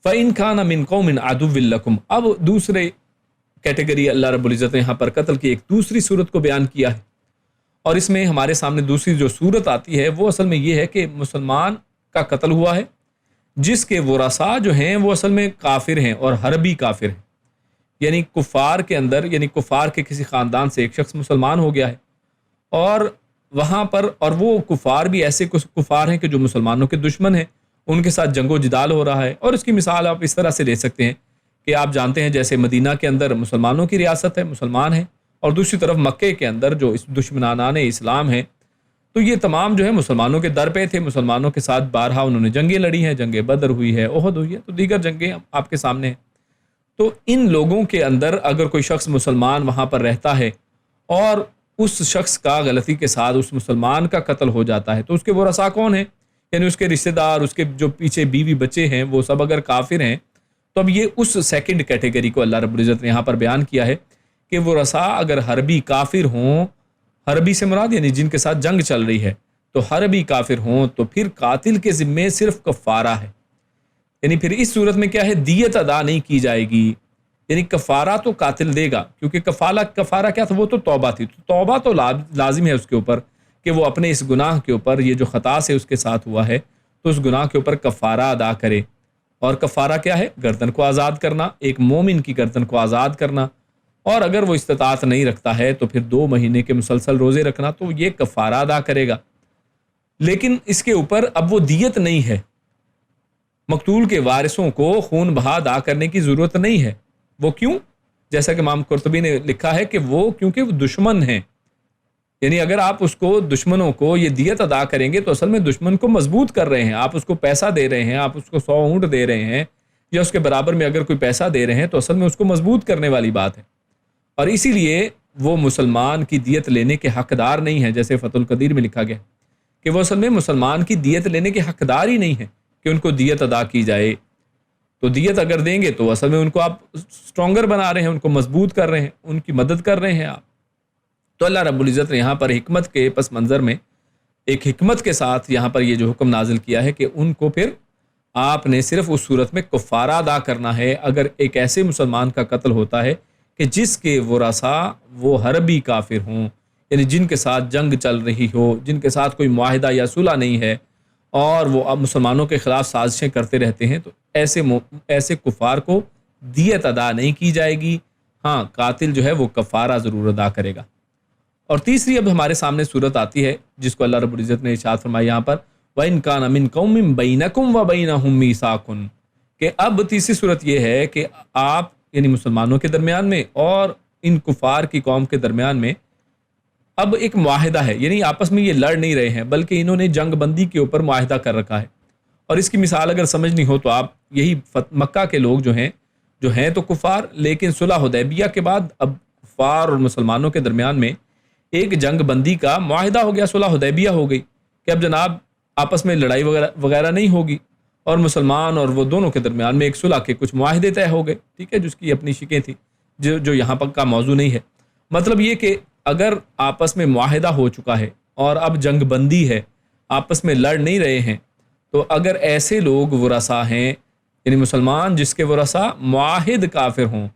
فَإِنْ كَانَ مِنْ قَوْمٍ عَدُوٍّ لَكُمْ، اب دوسرے کیٹیگری اللہ رب العزت نے یہاں پر قتل کی ایک دوسری صورت کو بیان کیا ہے، اور اس میں ہمارے سامنے دوسری جو صورت آتی ہے وہ اصل میں یہ ہے کہ مسلمان کا قتل ہوا ہے جس کے ورثاء جو ہیں وہ اصل میں کافر ہیں اور حربی کافر ہیں، یعنی کفار کے اندر، یعنی کفار کے کسی خاندان سے ایک شخص مسلمان ہو گیا ہے، اور وہاں پر اور وہ کفار بھی ایسے کفار ہیں کہ جو مسلمانوں کے دشمن ہیں، ان کے ساتھ جنگ و جدال ہو رہا ہے۔ اور اس کی مثال آپ اس طرح سے لے سکتے ہیں کہ آپ جانتے ہیں جیسے مدینہ کے اندر مسلمانوں کی ریاست ہے، مسلمان ہیں، اور دوسری طرف مکے کے اندر جو دشمنان اسلام ہیں، تو یہ تمام جو ہے مسلمانوں کے در پہ تھے، مسلمانوں کے ساتھ بارہا انہوں نے جنگیں لڑی ہیں، جنگ بدر ہوئی ہے، احد ہوئی ہے، تو دیگر جنگیں آپ کے سامنے ہیں۔ تو ان لوگوں کے اندر اگر کوئی شخص مسلمان وہاں پر رہتا ہے اور اس شخص کا غلطی کے ساتھ اس مسلمان کا قتل ہو جاتا ہے، تو اس کے ورثاء کون ہیں؟ یعنی اس کے رشتہ دار، اس کے جو پیچھے بیوی بچے ہیں، وہ سب اگر کافر ہیں، تو اب یہ اس سیکنڈ کیٹیگری کو اللہ رب العزت نے یہاں پر بیان کیا ہے کہ ورثاء اگر حربی کافر ہوں، حربی سے مراد یعنی جن کے ساتھ جنگ چل رہی ہے، تو حربی کافر ہوں تو پھر قاتل کے ذمے صرف کفارہ ہے، یعنی پھر اس صورت میں کیا ہے، دیت ادا نہیں کی جائے گی، یعنی کفارہ تو قاتل دے گا، کیونکہ کفارہ کیا تھا، وہ تو توبہ تھی، تو توبہ تو لازم ہے اس کے اوپر کہ وہ اپنے اس گناہ کے اوپر، یہ جو خطا سے اس کے ساتھ ہوا ہے، تو اس گناہ کے اوپر کفارہ ادا کرے۔ اور کفارہ کیا ہے؟ گردن کو آزاد کرنا، ایک مومن کی گردن کو آزاد کرنا، اور اگر وہ استطاعت نہیں رکھتا ہے تو پھر 2 مہینے کے مسلسل روزے رکھنا، تو یہ کفارہ ادا کرے گا۔ لیکن اس کے اوپر اب وہ دیت نہیں ہے، مقتول کے وارثوں کو خون بہا ادا کرنے کی ضرورت نہیں ہے۔ وہ کیوں؟ جیسا کہ امام قرطبی نے لکھا ہے کہ وہ کیونکہ وہ دشمن ہیں، یعنی اگر آپ اس کو دشمنوں کو یہ دیت ادا کریں گے تو اصل میں دشمن کو مضبوط کر رہے ہیں، آپ اس کو پیسہ دے رہے ہیں، آپ اس کو 100 اونٹ دے رہے ہیں یا اس کے برابر میں اگر کوئی پیسہ دے رہے ہیں تو اصل میں اس کو مضبوط کرنے والی بات ہے، اور اسی لیے وہ مسلمان کی دیت لینے کے حقدار نہیں ہے، جیسے فتح القدیر میں لکھا گیا کہ وہ اصل میں مسلمان کی دیت لینے کے حقدار ہی نہیں ہے کہ ان کو دیت ادا کی جائے۔ تو دیت اگر دیں گے تو اصل میں ان کو آپ سٹرونگر بنا رہے ہیں، ان کو مضبوط کر رہے ہیں، ان کی مدد کر رہے ہیں آپ۔ تو اللہ رب العزت نے یہاں پر حکمت کے پس منظر میں ایک حکمت کے ساتھ یہاں پر یہ جو حکم نازل کیا ہے کہ ان کو پھر آپ نے صرف اس صورت میں کفارہ ادا کرنا ہے اگر ایک ایسے مسلمان کا قتل ہوتا ہے کہ جس کے ورثاء وہ حربی کافر ہوں، یعنی جن کے ساتھ جنگ چل رہی ہو، جن کے ساتھ کوئی معاہدہ یا صلح نہیں ہے اور وہ اب مسلمانوں کے خلاف سازشیں کرتے رہتے ہیں، تو ایسے کفار کو دیت ادا نہیں کی جائے گی۔ ہاں، قاتل جو ہے وہ کفارہ ضرور ادا کرے گا۔ اور تیسری اب ہمارے سامنے صورت آتی ہے جس کو اللہ رب العزت نے ارشاد فرمایا یہاں پر وَإِن كَانَ مِن قَوْمٍ بَيْنَكُمْ وَبَيْنَهُم مِّيثَاقٌ، کہ اب تیسری صورت یہ ہے کہ آپ یعنی مسلمانوں کے درمیان میں اور ان کفار کی قوم کے درمیان میں اب ایک معاہدہ ہے، یعنی آپس میں یہ لڑ نہیں رہے ہیں بلکہ انہوں نے جنگ بندی کے اوپر معاہدہ کر رکھا ہے۔ اور اس کی مثال اگر سمجھنی ہو تو آپ یہی مکہ کے لوگ جو ہیں تو کفار، لیکن صلح حدیبیہ کے بعد اب کفار اور مسلمانوں کے درمیان میں ایک جنگ بندی کا معاہدہ ہو گیا، صلح حدیبیہ ہو گئی کہ اب جناب آپس میں لڑائی وغیرہ نہیں ہوگی، اور مسلمان اور وہ دونوں کے درمیان میں ایک صلح کے کچھ معاہدے طے ہو گئے، ٹھیک ہے، جس کی اپنی شکیں تھیں جو یہاں پر کا موضوع نہیں ہے۔ مطلب یہ کہ اگر آپس میں معاہدہ ہو چکا ہے اور اب جنگ بندی ہے، آپس میں لڑ نہیں رہے ہیں، تو اگر ایسے لوگ ورثاء ہیں یعنی مسلمان جس کے ورثاء معاہد کافر ہوں،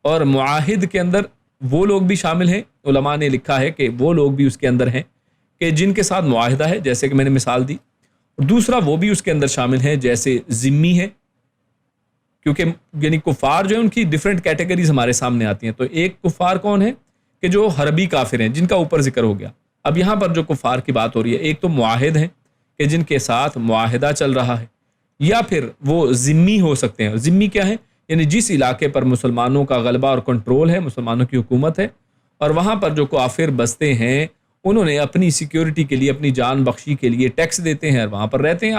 اور معاہد کے اندر وہ لوگ بھی شامل ہیں، علماء نے لکھا ہے کہ وہ لوگ بھی اس کے اندر ہیں کہ جن کے ساتھ معاہدہ ہے، جیسے کہ میں نے مثال دی، اور دوسرا وہ بھی اس کے اندر شامل ہیں جیسے ذمی ہے، کیونکہ یعنی کفار جو ہیں ان کی ڈیفرنٹ کیٹیگریز ہمارے سامنے آتی ہیں۔ تو ایک کفار کون ہے کہ جو حربی کافر ہیں جن کا اوپر ذکر ہو گیا، اب یہاں پر جو کفار کی بات ہو رہی ہے ایک تو معاہد ہیں کہ جن کے ساتھ معاہدہ چل رہا ہے، یا پھر وہ ذمی ہو سکتے ہیں۔ ذمی کیا ہے؟ یعنی جس علاقے پر مسلمانوں کا غلبہ اور کنٹرول ہے، مسلمانوں کی حکومت ہے، اور وہاں پر جو کافر بستے ہیں انہوں نے اپنی سیکیورٹی کے لیے، اپنی جان بخشی کے لیے ٹیکس دیتے ہیں اور وہاں پر رہتے ہیں،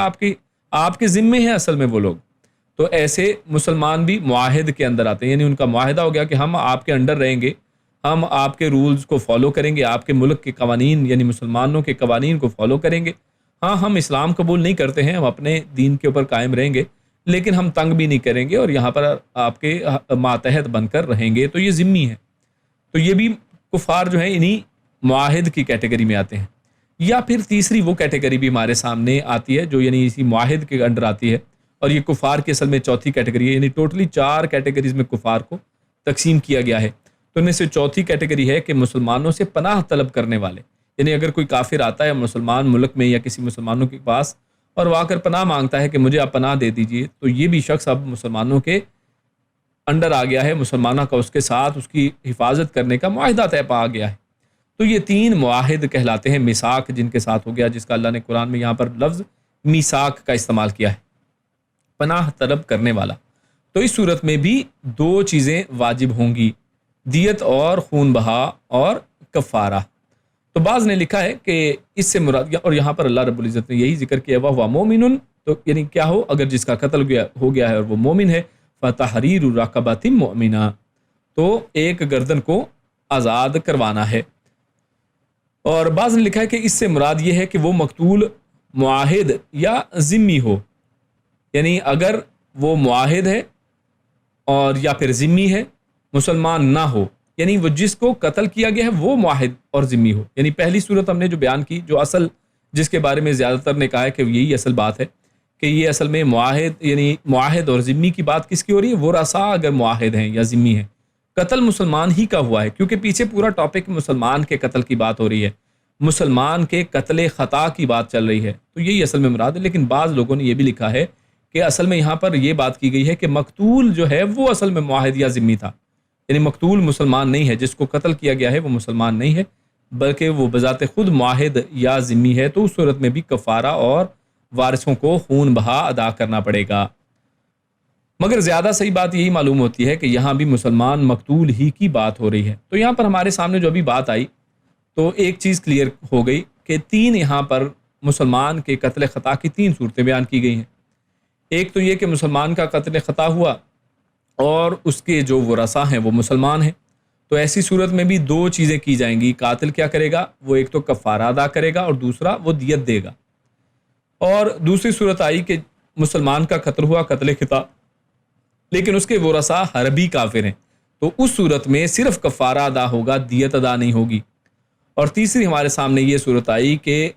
آپ کے ذمے ہیں اصل میں وہ لوگ۔ تو ایسے مسلمان بھی معاہد کے اندر آتے ہیں، یعنی ان کا معاہدہ ہو گیا کہ ہم آپ کے انڈر رہیں گے، ہم آپ کے رولز کو فالو کریں گے، آپ کے ملک کے قوانین یعنی مسلمانوں کے قوانین کو فالو کریں گے۔ ہاں، ہم اسلام قبول نہیں کرتے ہیں، ہم اپنے دین کے اوپر قائم رہیں گے، لیکن ہم تنگ بھی نہیں کریں گے اور یہاں پر آپ کے ماتحت بن کر رہیں گے، تو یہ ذمی ہے۔ تو یہ بھی کفار جو ہیں انہی معاہد کی کیٹیگری میں آتے ہیں۔ یا پھر تیسری وہ کیٹیگری بھی ہمارے سامنے آتی ہے جو یعنی اسی معاہد کے انڈر آتی ہے، اور یہ کفار کی اصل میں چوتھی کیٹیگری ہے، یعنی ٹوٹلی 4 کیٹیگریز میں کفار کو تقسیم کیا گیا ہے۔ تو ان میں سے چوتھی کیٹیگری ہے کہ مسلمانوں سے پناہ طلب کرنے والے، یعنی اگر کوئی کافر آتا ہے مسلمان ملک میں یا کسی مسلمانوں کے پاس اور وہ آ کر پناہ مانگتا ہے کہ مجھے آپ پناہ دے دیجئے، تو یہ بھی شخص اب مسلمانوں کے انڈر آ گیا ہے، مسلمانوں کا اس کے ساتھ اس کی حفاظت کرنے کا معاہدہ طے پا گیا ہے۔ تو یہ 3 معاہد کہلاتے ہیں، میثاق جن کے ساتھ ہو گیا، جس کا اللہ نے قرآن میں یہاں پر لفظ میثاق کا استعمال کیا ہے، پناہ طلب کرنے والا۔ تو اس صورت میں بھی 2 چیزیں واجب ہوں گی، دیت اور خون بہا اور کفارہ۔ تو بعض نے لکھا ہے کہ اس سے مراد، اور یہاں پر اللہ رب العزت نے یہی ذکر کیا وَهُوَ مُؤْمِنٌ، تو یعنی کیا ہو، اگر جس کا قتل ہو گیا ہے اور وہ مومن ہے، فَتَحْرِيرُ رَقَبَةٍ مُؤْمِنَةٍ، تو ایک گردن کو آزاد کروانا ہے۔ اور بعض نے لکھا ہے کہ اس سے مراد یہ ہے کہ وہ مقتول معاہد یا ذمی ہو، یعنی اگر وہ معاہد ہے اور یا پھر ذمی ہے، مسلمان نہ ہو، یعنی وہ جس کو قتل کیا گیا ہے وہ معاہد اور ذمی ہو۔ یعنی پہلی صورت ہم نے جو بیان کی، جو اصل جس کے بارے میں زیادہ تر نے کہا ہے کہ یہی اصل بات ہے کہ یہ اصل میں معاہد، یعنی معاہد اور ذمی کی بات کس کی ہو رہی ہے؟ وہ ورثاء اگر معاہد ہیں یا ذمی ہیں، قتل مسلمان ہی کا ہوا ہے، کیونکہ پیچھے پورا ٹاپک مسلمان کے قتل کی بات ہو رہی ہے، مسلمان کے قتل خطا کی بات چل رہی ہے، تو یہی اصل میں مراد ہے۔ لیکن بعض لوگوں نے یہ بھی لکھا ہے کہ اصل میں یہاں پر یہ بات کی گئی ہے کہ مقتول جو ہے وہ اصل میں معاہد یا ذمی تھا، یعنی مقتول مسلمان نہیں ہے، جس کو قتل کیا گیا ہے وہ مسلمان نہیں ہے، بلکہ وہ بذات خود معاہد یا ذمی ہے تو اس صورت میں بھی کفارہ اور وارثوں کو خون بہا ادا کرنا پڑے گا۔ مگر زیادہ صحیح بات یہی معلوم ہوتی ہے کہ یہاں بھی مسلمان مقتول ہی کی بات ہو رہی ہے۔ تو یہاں پر ہمارے سامنے جو ابھی بات آئی تو ایک چیز کلیئر ہو گئی کہ تین یہاں پر مسلمان کے قتل خطا کی تین صورتیں بیان کی گئی ہیں۔ ایک تو یہ کہ مسلمان کا قتل خطا ہوا اور اس کے جو ورثاء ہیں وہ مسلمان ہیں، تو ایسی صورت میں بھی دو چیزیں کی جائیں گی۔ قاتل کیا کرے گا؟ وہ ایک تو کفارہ ادا کرے گا اور دوسرا وہ دیت دے گا۔ اور دوسری صورت آئی کہ مسلمان کا قتل ہوا قتل خطا، لیکن اس کے ورثاء حربی کافر ہیں، تو اس صورت میں صرف کفارہ ادا ہوگا، دیت ادا نہیں ہوگی۔ اور تیسری ہمارے سامنے یہ صورت آئی کہ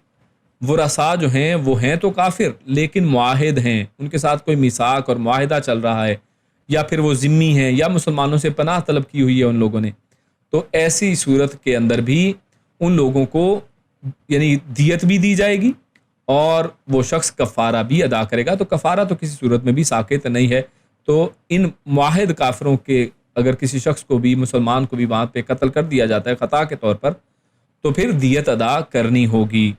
ورثاء جو ہیں وہ ہیں تو کافر لیکن معاہد ہیں، ان کے ساتھ کوئی میثاق اور معاہدہ چل رہا ہے، یا پھر وہ ذمی ہیں یا مسلمانوں سے پناہ طلب کی ہوئی ہے ان لوگوں نے، تو ایسی صورت کے اندر بھی ان لوگوں کو یعنی دیت بھی دی جائے گی اور وہ شخص کفارہ بھی ادا کرے گا۔ تو کفارہ تو کسی صورت میں بھی ساقط نہیں ہے۔ تو ان معاہد کافروں کے اگر کسی شخص کو بھی مسلمان کو بھی وہاں پہ قتل کر دیا جاتا ہے خطا کے طور پر تو پھر دیت ادا کرنی ہوگی۔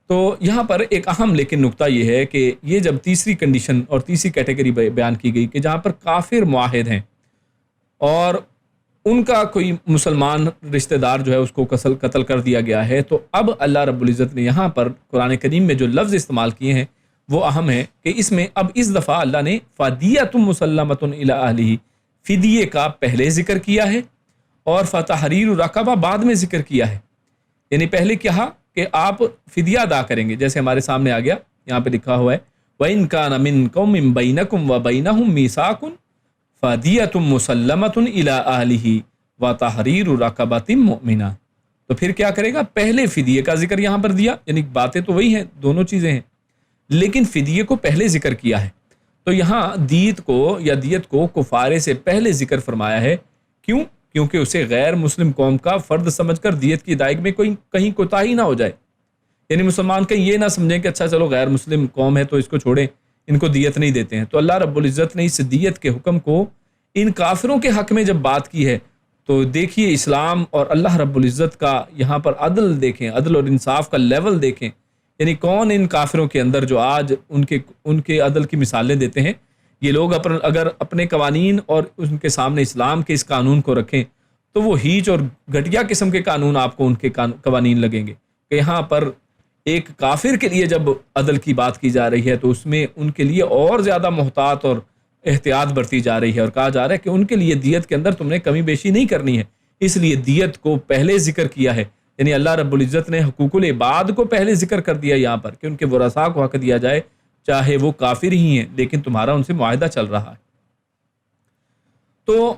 تو یہاں پر ایک اہم لیکن نقطہ یہ ہے کہ یہ جب تیسری کنڈیشن اور تیسری کیٹیگری بیان کی گئی کہ جہاں پر کافر معاہد ہیں اور ان کا کوئی مسلمان رشتہ دار جو ہے اس کو قتل کر دیا گیا ہے، تو اب اللہ رب العزت نے یہاں پر قرآن کریم میں جو لفظ استعمال کیے ہیں وہ اہم ہے کہ اس میں اب اس دفعہ اللہ نے فدیۃ مسلمۃ الی اہلہ، فدیے کا پہلے ذکر کیا ہے اور فتحریر رقبہ بعد میں ذکر کیا ہے۔ یعنی پہلے کہا کہ آپ فدیہ ادا کریں گے، جیسے ہمارے سامنے آ گیا یہاں پہ لکھا ہوا ہے وَإِن كَانَ مِن قَوْمٍ بَيْنَكُمْ وَبَيْنَهُمْ مِيثَاقٌ فَدِيَةٌ مُّسَلَّمَةٌ إِلَىٰ أَهْلِهِ وَتَحْرِيرُ رَقَبَةٍ مُّؤْمِنَةٍ۔ تو پھر کیا کرے گا؟ پہلے فدیے کا ذکر یہاں پر دیا، یعنی باتیں تو وہی ہیں، دونوں چیزیں ہیں، لیکن فدیے کو پہلے ذکر کیا ہے۔ تو یہاں دیت کو یا دیت کو کفارے سے پہلے ذکر فرمایا ہے۔ کیوں؟ کیونکہ اسے غیر مسلم قوم کا فرد سمجھ کر دیت کی ادائیگی میں کوئی کہیں کوتاہی نہ ہو جائے، یعنی مسلمان کہیں یہ نہ سمجھیں کہ اچھا چلو غیر مسلم قوم ہے تو اس کو چھوڑیں، ان کو دیت نہیں دیتے ہیں۔ تو اللہ رب العزت نے اس دیت کے حکم کو ان کافروں کے حق میں جب بات کی ہے تو دیکھیے اسلام اور اللہ رب العزت کا یہاں پر عدل دیکھیں، عدل اور انصاف کا لیول دیکھیں، یعنی کون ان کافروں کے اندر جو آج ان کے عدل کی مثالیں دیتے ہیں، یہ لوگ اگر اپنے قوانین اور ان کے سامنے اسلام کے اس قانون کو رکھیں تو وہ ہیچ اور گھٹیا قسم کے قانون آپ کو ان کے قوانین لگیں گے کہ یہاں پر ایک کافر کے لیے جب عدل کی بات کی جا رہی ہے تو اس میں ان کے لیے اور زیادہ محتاط اور احتیاط برتی جا رہی ہے، اور کہا جا رہا ہے کہ ان کے لیے دیت کے اندر تم نے کمی بیشی نہیں کرنی ہے، اس لیے دیت کو پہلے ذکر کیا ہے۔ یعنی اللہ رب العزت نے حقوق العباد کو پہلے ذکر کر دیا یہاں پر کہ ان کے ورثاء کو حق دیا جائے، چاہے وہ کافر ہی ہیں لیکن تمہارا ان سے معاہدہ چل رہا ہے۔ تو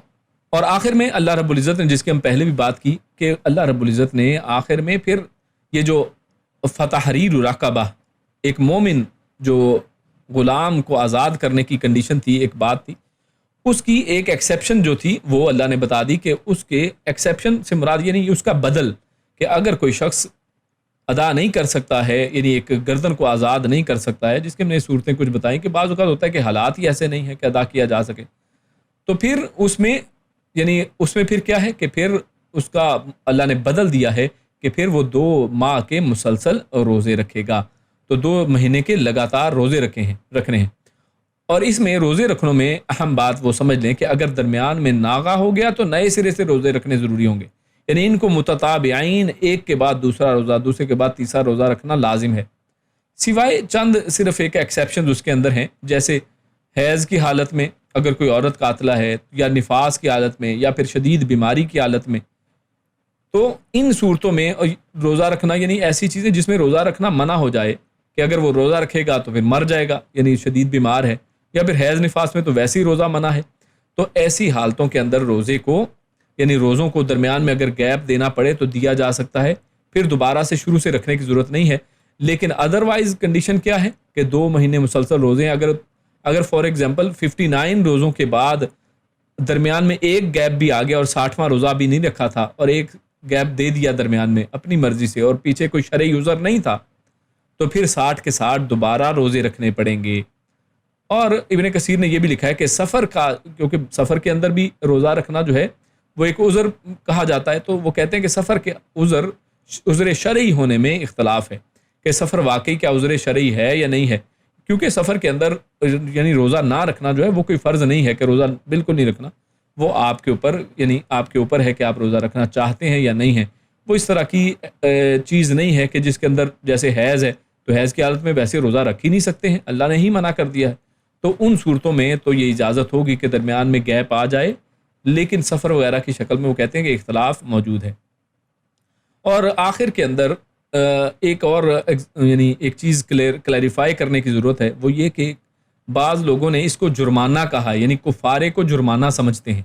اور آخر میں اللہ رب العزت نے، جس کی ہم پہلے بھی بات کی، کہ اللہ رب العزت نے آخر میں پھر یہ جو فتحریر رقبہ، ایک مومن جو غلام کو آزاد کرنے کی کنڈیشن تھی، ایک بات تھی، اس کی ایک ایکسیپشن جو تھی وہ اللہ نے بتا دی کہ اس کے ایکسیپشن سے مراد یہ نہیں اس کا بدل، کہ اگر کوئی شخص ادا نہیں کر سکتا ہے، یعنی ایک گردن کو آزاد نہیں کر سکتا ہے، جس کے ہم نے صورتیں کچھ بتائیں کہ بعض اوقات ہوتا ہے کہ حالات ہی ایسے نہیں ہیں کہ ادا کیا جا سکے، تو پھر اس میں پھر کیا ہے کہ پھر اس کا اللہ نے بدل دیا ہے کہ پھر وہ 2 ماہ کے مسلسل روزے رکھے گا۔ تو 2 مہینے کے لگاتار روزے رکھنے ہیں، اور اس میں روزے رکھنوں میں اہم بات وہ سمجھ لیں کہ اگر درمیان میں ناغہ ہو گیا تو نئے سرے سے روزے رکھنے ضروری ہوں گے، یعنی ان کو متتابعین، ایک کے بعد دوسرا روزہ، دوسرے کے بعد تیسرا روزہ رکھنا لازم ہے، سوائے چند صرف ایک ایکسیپشن اس کے اندر ہیں، جیسے حیض کی حالت میں اگر کوئی عورت قاتلہ ہے، یا نفاس کی حالت میں، یا پھر شدید بیماری کی حالت میں، تو ان صورتوں میں روزہ رکھنا، یعنی ایسی چیزیں جس میں روزہ رکھنا منع ہو جائے کہ اگر وہ روزہ رکھے گا تو پھر مر جائے گا، یعنی شدید بیمار ہے، یا پھر حیض نفاس میں تو ویسے ہی روزہ منع ہے، تو ایسی حالتوں کے اندر روزے کو، یعنی روزوں کو درمیان میں اگر گیپ دینا پڑے تو دیا جا سکتا ہے، پھر دوبارہ سے شروع سے رکھنے کی ضرورت نہیں ہے۔ لیکن ادروائز کنڈیشن کیا ہے کہ 2 مہینے مسلسل روزے ہیں، اگر فار ایگزامپل 59 روزوں کے بعد درمیان میں ایک گیپ بھی آ گیا اور 60واں روزہ بھی نہیں رکھا تھا اور ایک گیپ دے دیا درمیان میں اپنی مرضی سے، اور پیچھے کوئی شرعی عذر نہیں تھا، تو پھر 60 کے 60 دوبارہ روزے رکھنے پڑیں گے۔ اور ابن کثیر نے یہ بھی لکھا ہے کہ سفر کا، کیونکہ سفر کے اندر بھی روزہ رکھنا جو ہے وہ ایک عذر کہا جاتا ہے، تو وہ کہتے ہیں کہ سفر کے عذر شرعی ہونے میں اختلاف ہے کہ سفر واقعی کیا عذر شرعی ہے یا نہیں ہے، کیونکہ سفر کے اندر یعنی روزہ نہ رکھنا جو ہے وہ کوئی فرض نہیں ہے کہ روزہ بالکل نہیں رکھنا، وہ آپ کے اوپر یعنی آپ کے اوپر ہے کہ آپ روزہ رکھنا چاہتے ہیں یا نہیں ہے۔ وہ اس طرح کی چیز نہیں ہے کہ جس کے اندر جیسے حیض ہے تو حیض کی حالت میں ویسے روزہ رکھ ہی نہیں سکتے ہیں، اللہ نے ہی منع کر دیا ہے، تو ان صورتوں میں تو یہ اجازت ہوگی کہ درمیان میں گیپ آ جائے، لیکن سفر وغیرہ کی شکل میں وہ کہتے ہیں کہ اختلاف موجود ہے۔ اور آخر کے اندر ایک اور یعنی ایک چیز کلیریفائی کرنے کی ضرورت ہے، وہ یہ کہ بعض لوگوں نے اس کو جرمانہ کہا، یعنی کفارے کو جرمانہ سمجھتے ہیں،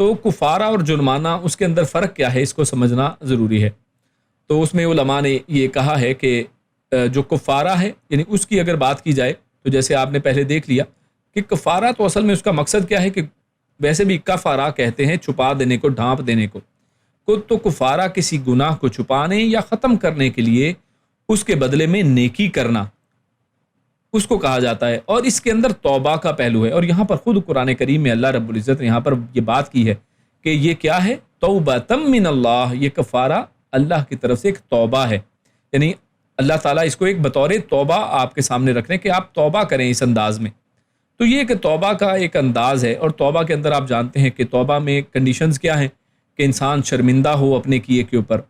تو کفارہ اور جرمانہ اس کے اندر فرق کیا ہے اس کو سمجھنا ضروری ہے۔ تو اس میں علماء نے یہ کہا ہے کہ جو کفارہ ہے یعنی اس کی اگر بات کی جائے تو جیسے آپ نے پہلے دیکھ لیا کہ کفارہ تو اصل میں اس کا مقصد کیا ہے کہ ویسے بھی کفارہ کہتے ہیں چھپا دینے کو، ڈھانپ دینے کو، تو کفارہ کسی گناہ کو چھپانے یا ختم کرنے کے لیے اس کے بدلے میں نیکی کرنا، اس کو کہا جاتا ہے، اور اس کے اندر توبہ کا پہلو ہے۔ اور یہاں پر خود قرآن کریم میں اللہ رب العزت نے یہاں پر یہ بات کی ہے کہ یہ کیا ہے، توبۃ من اللہ، یہ کفارہ اللہ کی طرف سے ایک توبہ ہے، یعنی اللہ تعالیٰ اس کو ایک بطور توبہ آپ کے سامنے رکھ رہے ہیں کہ آپ توبہ کریں اس انداز میں۔ تو یہ کہ توبہ کا ایک انداز ہے، اور توبہ کے اندر آپ جانتے ہیں کہ توبہ میں کنڈیشنز کیا ہیں کہ انسان شرمندہ ہو اپنے کیے کے اوپر،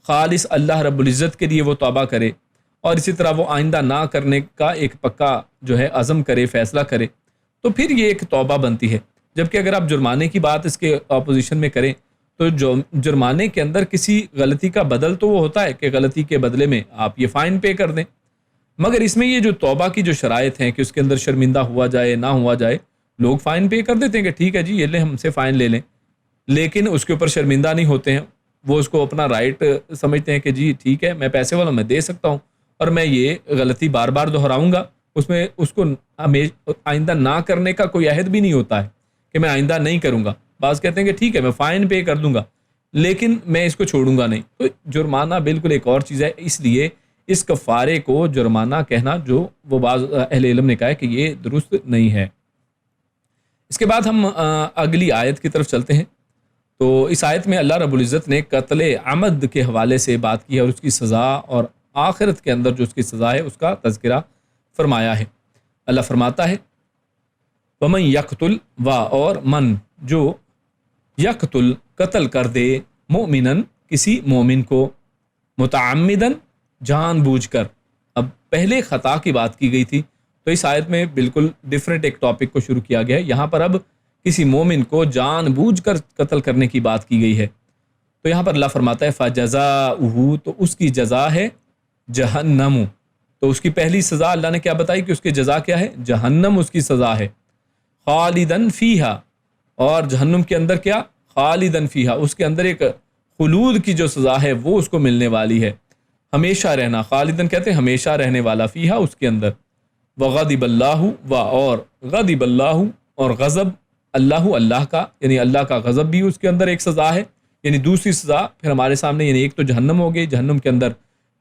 خالص اللہ رب العزت کے لیے وہ توبہ کرے، اور اسی طرح وہ آئندہ نہ کرنے کا ایک پکا جو ہے عزم کرے، فیصلہ کرے، تو پھر یہ ایک توبہ بنتی ہے۔ جبکہ اگر آپ جرمانے کی بات اس کے اپوزیشن میں کریں تو جو جرمانے کے اندر کسی غلطی کا بدل تو وہ ہوتا ہے کہ غلطی کے بدلے میں آپ یہ فائن پے کر دیں، مگر اس میں یہ جو توبہ کی جو شرائط ہیں کہ اس کے اندر شرمندہ ہوا جائے نہ ہوا جائے، لوگ فائن پے کر دیتے ہیں کہ ٹھیک ہے جی یہ لیں ہم سے فائن لے لیں، لیکن اس کے اوپر شرمندہ نہیں ہوتے ہیں، وہ اس کو اپنا رائٹ سمجھتے ہیں کہ جی ٹھیک ہے میں پیسے والا میں دے سکتا ہوں، اور میں یہ غلطی بار بار دہراؤں گا، اس میں اس کو آئندہ نہ کرنے کا کوئی عہد بھی نہیں ہوتا ہے کہ میں آئندہ نہیں کروں گا۔ بعض کہتے ہیں کہ ٹھیک ہے میں فائن پے کر دوں گا لیکن میں اس کو چھوڑوں گا نہیں، تو جرمانہ بالکل ایک اور چیز ہے، اس لیے اس کفارے کو جرمانہ کہنا جو وہ بعض اہل علم نے کہا ہے کہ یہ درست نہیں ہے۔ اس کے بعد ہم اگلی آیت کی طرف چلتے ہیں۔ تو اس آیت میں اللہ رب العزت نے قتل عمد کے حوالے سے بات کی ہے اور اس کی سزا، اور آخرت کے اندر جو اس کی سزا ہے اس کا تذکرہ فرمایا ہے۔ اللہ فرماتا ہے وَمَن يَقْتُلْ، اور من جو یقتل قتل کر دے، مؤمنن کسی مومن کو، متعمدن جان بوجھ کر۔ اب پہلے خطا کی بات کی گئی تھی، تو اس آیت میں بالکل ڈیفرنٹ ایک ٹاپک کو شروع کیا گیا ہے، یہاں پر اب کسی مومن کو جان بوجھ کر قتل کرنے کی بات کی گئی ہے۔ تو یہاں پر اللہ فرماتا ہے فَجَزَاؤُهُ، تو اس کی جزا ہے جہنم۔ تو اس کی پہلی سزا اللہ نے کیا بتائی کہ اس کی جزا کیا ہے، جہنم اس کی سزا ہے، خالدن فیہا، اور جہنم کے اندر کیا، خالدن فیہا، اس کے اندر ایک خلود کی جو سزا ہے وہ اس کو ملنے والی ہے، ہمیشہ رہنا، خالدن کہتے ہیں ہمیشہ رہنے والا، فیہا اس کے اندر، وغضب اللہ، اور غضب اللہ، اور غضب اللہ، اللہ کا، یعنی اللہ کا غضب بھی اس کے اندر ایک سزا ہے، یعنی دوسری سزا پھر ہمارے سامنے، یعنی ایک تو جہنم ہو گئی، جہنم کے اندر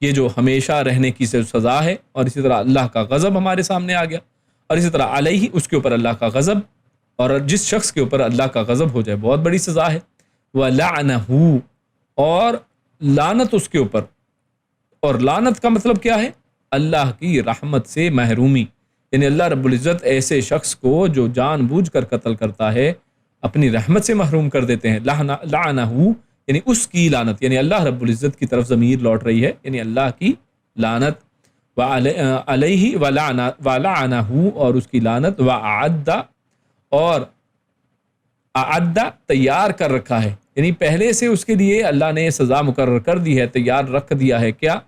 یہ جو ہمیشہ رہنے کی سزا ہے، اور اسی طرح اللہ کا غضب ہمارے سامنے آ گیا، اور اسی طرح علیہ، اس کے اوپر اللہ کا غضب، اور جس شخص کے اوپر اللہ کا غضب ہو جائے بہت بڑی سزا ہے، وَلَعْنَهُ، اور لعنت اس کے اوپر، اور لعنت کا مطلب کیا ہے، اللہ کی رحمت سے محرومی، یعنی اللہ رب العزت ایسے شخص کو جو جان بوجھ کر قتل کرتا ہے اپنی رحمت سے محروم کر دیتے ہیں، لعنہ، یعنی اس کی لعنت، یعنی اللہ رب العزت کی طرف ضمیر لوٹ رہی ہے، یعنی اللہ کی لعنت، علیہ ولعنہ، اور اس کی لعنت، وَأَعَدَّ، اور اعدہ تیار کر رکھا ہے، یعنی پہلے سے اس کے لیے اللہ نے سزا مقرر کر دی ہے، تیار رکھ دیا ہے، کیا،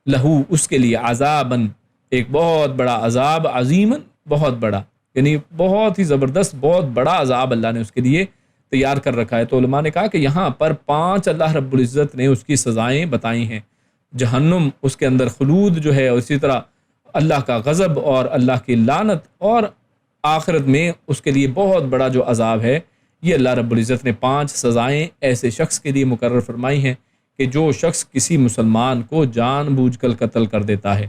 لہو، اس کے لیے، عذاباً، ایک بہت بڑا عذاب، عظیماً، بہت بڑا، یعنی بہت ہی زبردست، بہت بڑا عذاب اللہ نے اس کے لیے تیار کر رکھا ہے۔ تو علماء نے کہا کہ یہاں پر 5 اللہ رب العزت نے اس کی سزائیں بتائی ہیں، جہنم، اس کے اندر خلود جو ہے، اور اسی طرح اللہ کا غضب اور اللہ کی لعنت، اور آخرت میں اس کے لیے بہت بڑا جو عذاب ہے، یہ اللہ رب العزت نے 5 سزائیں ایسے شخص کے لیے مقرر فرمائی ہیں کہ جو شخص کسی مسلمان کو جان بوجھ کر قتل کر دیتا ہے۔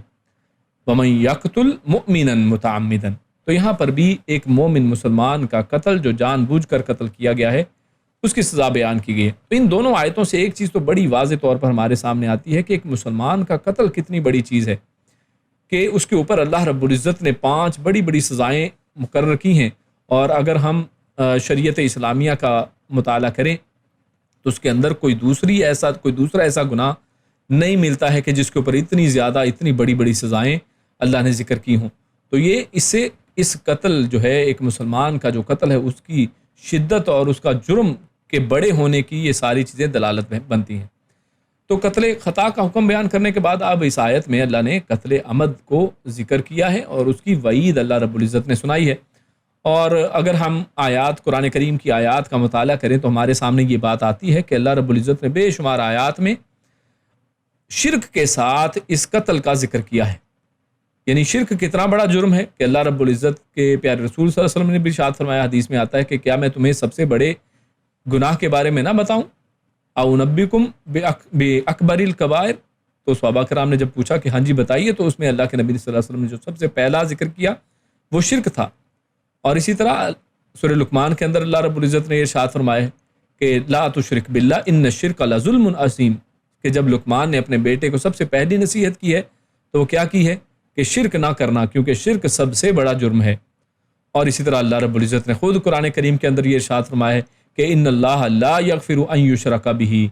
وَمَن يَقْتُلْ مُؤْمِنًا مُتَعَمِّدًا، تو یہاں پر بھی ایک مومن مسلمان کا قتل جو جان بوجھ کر قتل کیا گیا ہے، اس کی سزا بیان کی گئی ہے۔ تو ان دونوں آیتوں سے ایک چیز تو بڑی واضح طور پر ہمارے سامنے آتی ہے کہ ایک مسلمان کا قتل کتنی بڑی چیز ہے، کہ اس کے اوپر اللہ رب العزت نے 5 بڑی بڑی سزائیں مقرر کی ہیں، اور اگر ہم شریعت اسلامیہ کا مطالعہ کریں تو اس کے اندر کوئی دوسرا ایسا گناہ نہیں ملتا ہے کہ جس کے اوپر اتنی زیادہ اتنی بڑی بڑی سزائیں اللہ نے ذکر کی ہوں۔ تو یہ اس قتل جو ہے، ایک مسلمان کا جو قتل ہے، اس کی شدت اور اس کا جرم کے بڑے ہونے کی یہ ساری چیزیں دلالت بنتی ہیں۔ تو قتل خطا کا حکم بیان کرنے کے بعد اب اس آیت میں اللہ نے قتل عمد کو ذکر کیا ہے اور اس کی وعید اللہ رب العزت نے سنائی ہے۔ اور اگر ہم قرآن کریم کی آیات کا مطالعہ کریں تو ہمارے سامنے یہ بات آتی ہے کہ اللہ رب العزت نے بے شمار آیات میں شرک کے ساتھ اس قتل کا ذکر کیا ہے۔ یعنی شرک کتنا بڑا جرم ہے کہ اللہ رب العزت کے پیارے رسول صلی اللہ علیہ وسلم نے بھی ارشاد فرمایا، حدیث میں آتا ہے کہ کیا میں تمہیں سب سے بڑے گناہ کے بارے میں نہ بتاؤں؟ او نبئکم باکبر الکبائر۔ تو صحابہ کرام نے جب پوچھا کہ ہاں جی بتائیے، تو اس میں اللہ کے نبی صلی اللہ علیہ وسلم نے جو سب سے پہلا ذکر کیا وہ شرک تھا۔ اور اسی طرح سورہ لقمان کے اندر اللہ رب العزت نے ارشاد فرمایا ہے کہ لا تشرک باللہ ان الشرک لظلم عظیم، کہ جب لقمان نے اپنے بیٹے کو سب سے پہلی نصیحت کی ہے تو وہ کیا کی ہے کہ شرک نہ کرنا، کیونکہ شرک سب سے بڑا جرم ہے۔ اور اسی طرح اللہ رب العزت نے خود قرآن کریم کے اندر یہ ارشاد فرمایا ہے کہ ان اللہ لا یغفر ان یشرک بہ،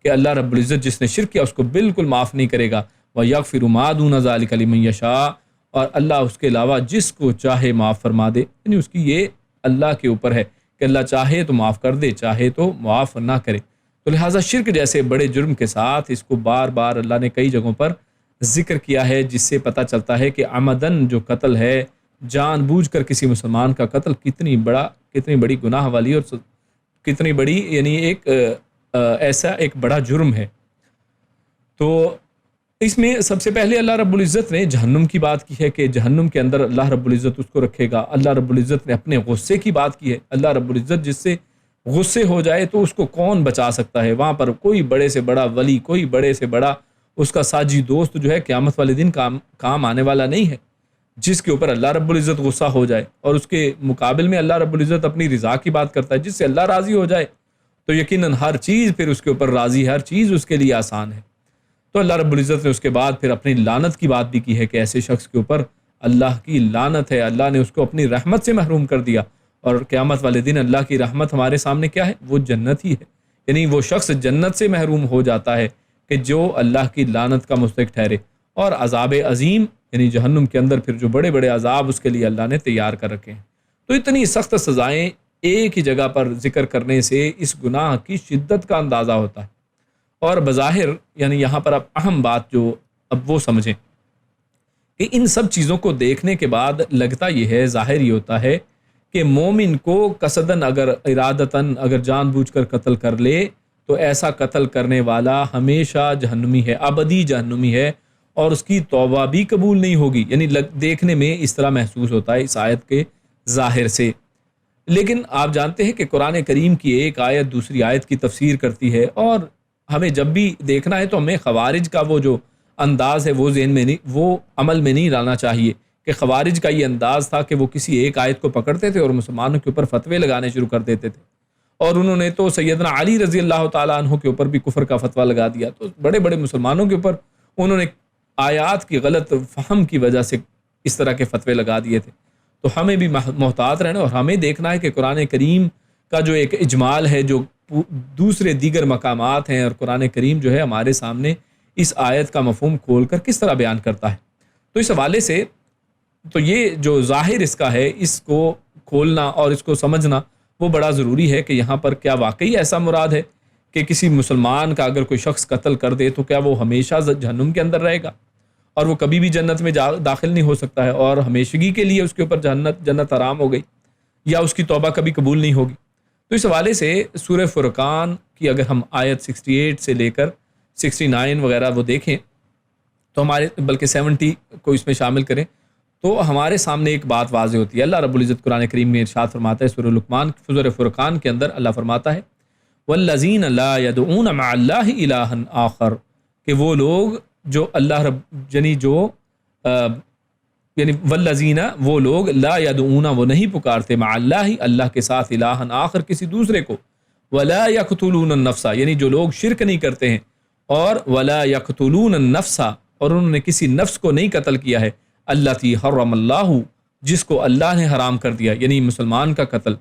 کہ اللہ رب العزت جس نے شرک کیا اس کو بالکل معاف نہیں کرے گا، ویغفر ما دون ذلک لمن یشاء، اور اللہ اس کے علاوہ جس کو چاہے معاف فرما دے۔ یعنی اس کی یہ اللہ کے اوپر ہے کہ اللہ چاہے تو معاف کر دے، چاہے تو معاف نہ کرے۔ تو لہٰذا شرک جیسے بڑے جرم کے ساتھ اس کو بار بار اللہ نے کئی جگہوں پر ذکر کیا ہے، جس سے پتہ چلتا ہے کہ عمدن جو قتل ہے، جان بوجھ کر کسی مسلمان کا قتل کتنی بڑی گناہ والی اور کتنی بڑی یعنی ایسا ایک بڑا جرم ہے۔ تو اس میں سب سے پہلے اللہ رب العزت نے جہنم کی بات کی ہے کہ جہنم کے اندر اللہ رب العزت اس کو رکھے گا۔ اللہ رب العزت نے اپنے غصے کی بات کی ہے۔ اللہ رب العزت جس سے غصے ہو جائے تو اس کو کون بچا سکتا ہے؟ وہاں پر کوئی بڑے سے بڑا ولی، کوئی بڑے سے بڑا اس کا ساجی دوست جو ہے قیامت والے دن کام آنے والا نہیں ہے، جس کے اوپر اللہ رب العزت غصہ ہو جائے۔ اور اس کے مقابل میں اللہ رب العزت اپنی رضا کی بات کرتا ہے، جس سے اللہ راضی ہو جائے تو یقیناً ہر چیز پھر اس کے اوپر راضی، ہر چیز اس کے لیے آسان ہے۔ تو اللہ رب العزت نے اس کے بعد پھر اپنی لعنت کی بات بھی کی ہے کہ ایسے شخص کے اوپر اللہ کی لعنت ہے، اللہ نے اس کو اپنی رحمت سے محروم کر دیا۔ اور قیامت والے دن اللہ کی رحمت ہمارے سامنے کیا ہے؟ وہ جنت ہی ہے۔ یعنی وہ شخص جنت سے محروم ہو جاتا ہے کہ جو اللہ کی لعنت کا مستحق ٹھہرے۔ اور عذاب عظیم یعنی جہنم کے اندر پھر جو بڑے بڑے عذاب اس کے لیے اللہ نے تیار کر رکھے ہیں۔ تو اتنی سخت سزائیں ایک ہی جگہ پر ذکر کرنے سے اس گناہ کی شدت کا اندازہ ہوتا ہے۔ اور بظاہر یعنی یہاں پر اب اہم بات جو اب وہ سمجھیں کہ ان سب چیزوں کو دیکھنے کے بعد لگتا یہ ہے، ظاہر یہ ہوتا ہے کہ مومن کو قصدن اگر ارادتاً اگر جان بوجھ کر قتل کر لے تو ایسا قتل کرنے والا ہمیشہ جہنمی ہے، ابدی جہنمی ہے، اور اس کی توبہ بھی قبول نہیں ہوگی۔ یعنی دیکھنے میں اس طرح محسوس ہوتا ہے اس آیت کے ظاہر سے۔ لیکن آپ جانتے ہیں کہ قرآن کریم کی ایک آیت دوسری آیت کی تفسیر کرتی ہے، اور ہمیں جب بھی دیکھنا ہے تو ہمیں خوارج کا وہ جو انداز ہے وہ ذہن میں نہیں، وہ عمل میں نہیں لانا چاہیے کہ خوارج کا یہ انداز تھا کہ وہ کسی ایک آیت کو پکڑتے تھے اور مسلمانوں کے اوپر فتوے لگانے شروع کر دیتے تھے، اور انہوں نے تو سیدنا علی رضی اللہ تعالیٰ عنہ کے اوپر بھی کفر کا فتویٰ لگا دیا۔ تو بڑے بڑے مسلمانوں کے اوپر انہوں نے آیات کی غلط فہم کی وجہ سے اس طرح کے فتوے لگا دیے تھے۔ تو ہمیں بھی محتاط رہنا اور ہمیں دیکھنا ہے کہ قرآن کریم کا جو ایک اجمال ہے، جو دوسرے دیگر مقامات ہیں، اور قرآن کریم جو ہے ہمارے سامنے اس آیت کا مفہوم کھول کر کس طرح بیان کرتا ہے۔ تو اس حوالے سے تو یہ جو ظاہر اس کا ہے، اس کو کھولنا اور اس کو سمجھنا وہ بڑا ضروری ہے کہ یہاں پر کیا واقعی ایسا مراد ہے کہ کسی مسلمان کا اگر کوئی شخص قتل کر دے تو کیا وہ ہمیشہ جہنم کے اندر رہے گا اور وہ کبھی بھی جنت میں داخل نہیں ہو سکتا ہے، اور ہمیشگی کے لیے اس کے اوپر جنت حرام ہو گئی، یا اس کی توبہ کبھی قبول نہیں ہوگی؟ تو اس حوالے سے سورہ فرقان کی اگر ہم آیت 68 سے لے کر 69 وغیرہ وہ دیکھیں تو ہمارے بلکہ 70 کو اس میں شامل کریں تو ہمارے سامنے ایک بات واضح ہوتی ہے۔ اللہ رب العزت قرآن کریم میں ارشاد فرماتا ہے سورہ فرقان کے اندر اللہ فرماتا ہے والذین لا يدعون مع اللہ الہا آخر، کہ وہ لوگ جو اللہ رب یعنی والذین وہ لوگ لا يدعون وہ نہیں پکارتے مع اللہ اللہ کے ساتھ الہا آخر کسی دوسرے کو، ولا یقتلون النفس، یعنی جو لوگ شرک نہیں کرتے ہیں، اور ولا یقتلون النفس، اور انہوں نے کسی نفس کو نہیں قتل کیا ہے، التی حرم اللہ، جس کو اللہ نے حرام کر دیا، یعنی مسلمان کا قتل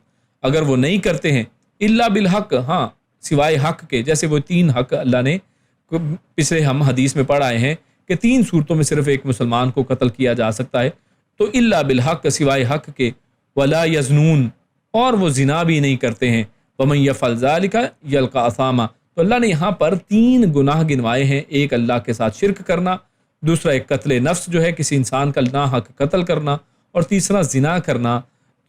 اگر وہ نہیں کرتے ہیں، الا بالحق، ہاں سوائے حق کے، جیسے وہ 3 حق اللہ نے پچھلے ہم حدیث میں پڑھ آئے ہیں کہ 3 صورتوں میں صرف ایک مسلمان کو قتل کیا جا سکتا ہے، تو الا بالحق، سوائے حق کے، ولا یزنون، اور وہ زنا بھی نہیں کرتے ہیں، ومن یفعل ذلک یلقى اثاما، تو اللہ نے یہاں پر 3 گناہ گنوائے ہیں، ایک اللہ کے ساتھ شرک کرنا، دوسرا ایک قتل نفس جو ہے کسی انسان کا ناحق قتل کرنا، اور تیسرا زنا کرنا۔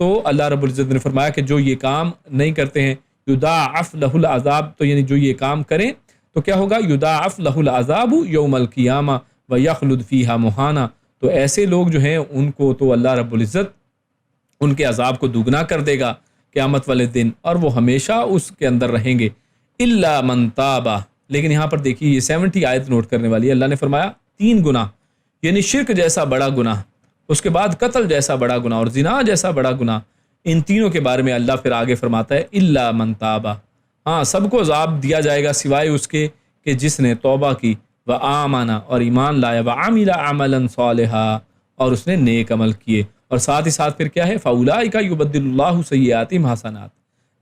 تو اللہ رب العزت نے فرمایا کہ جو یہ کام نہیں کرتے ہیں، یضاعف لہ العذاب، تو یعنی جو یہ کام کریں تو کیا ہوگا، یضاعف لہ العذاب یوم القیامہ ویخلد فیہا مہانا، تو ایسے لوگ جو ہیں ان کو تو اللہ رب العزت ان کے عذاب کو دوگنا کر دے گا قیامت والے دن، اور وہ ہمیشہ اس کے اندر رہیں گے، الا من تاب۔ لیکن یہاں پر دیکھیے یہ 70 آیت نوٹ کرنے والی ہے، اللہ نے فرمایا 3 گناہ، یعنی شرک جیسا بڑا گناہ، اس کے بعد قتل جیسا بڑا گناہ، اور زنا جیسا بڑا گناہ، ان تینوں کے بارے میں اللہ پھر آگے فرماتا ہے الا من تاب، ہاں سب کو عذاب دیا جائے گا سوائے اس کے کہ جس نے توبہ کی، وآمن، اور ایمان لایا، وعمل عملا صالحا، اور اس نے نیک عمل کیے، اور ساتھ ہی ساتھ پھر کیا ہے، فاولئک یبدل اللہ سیئاتہم حسنات،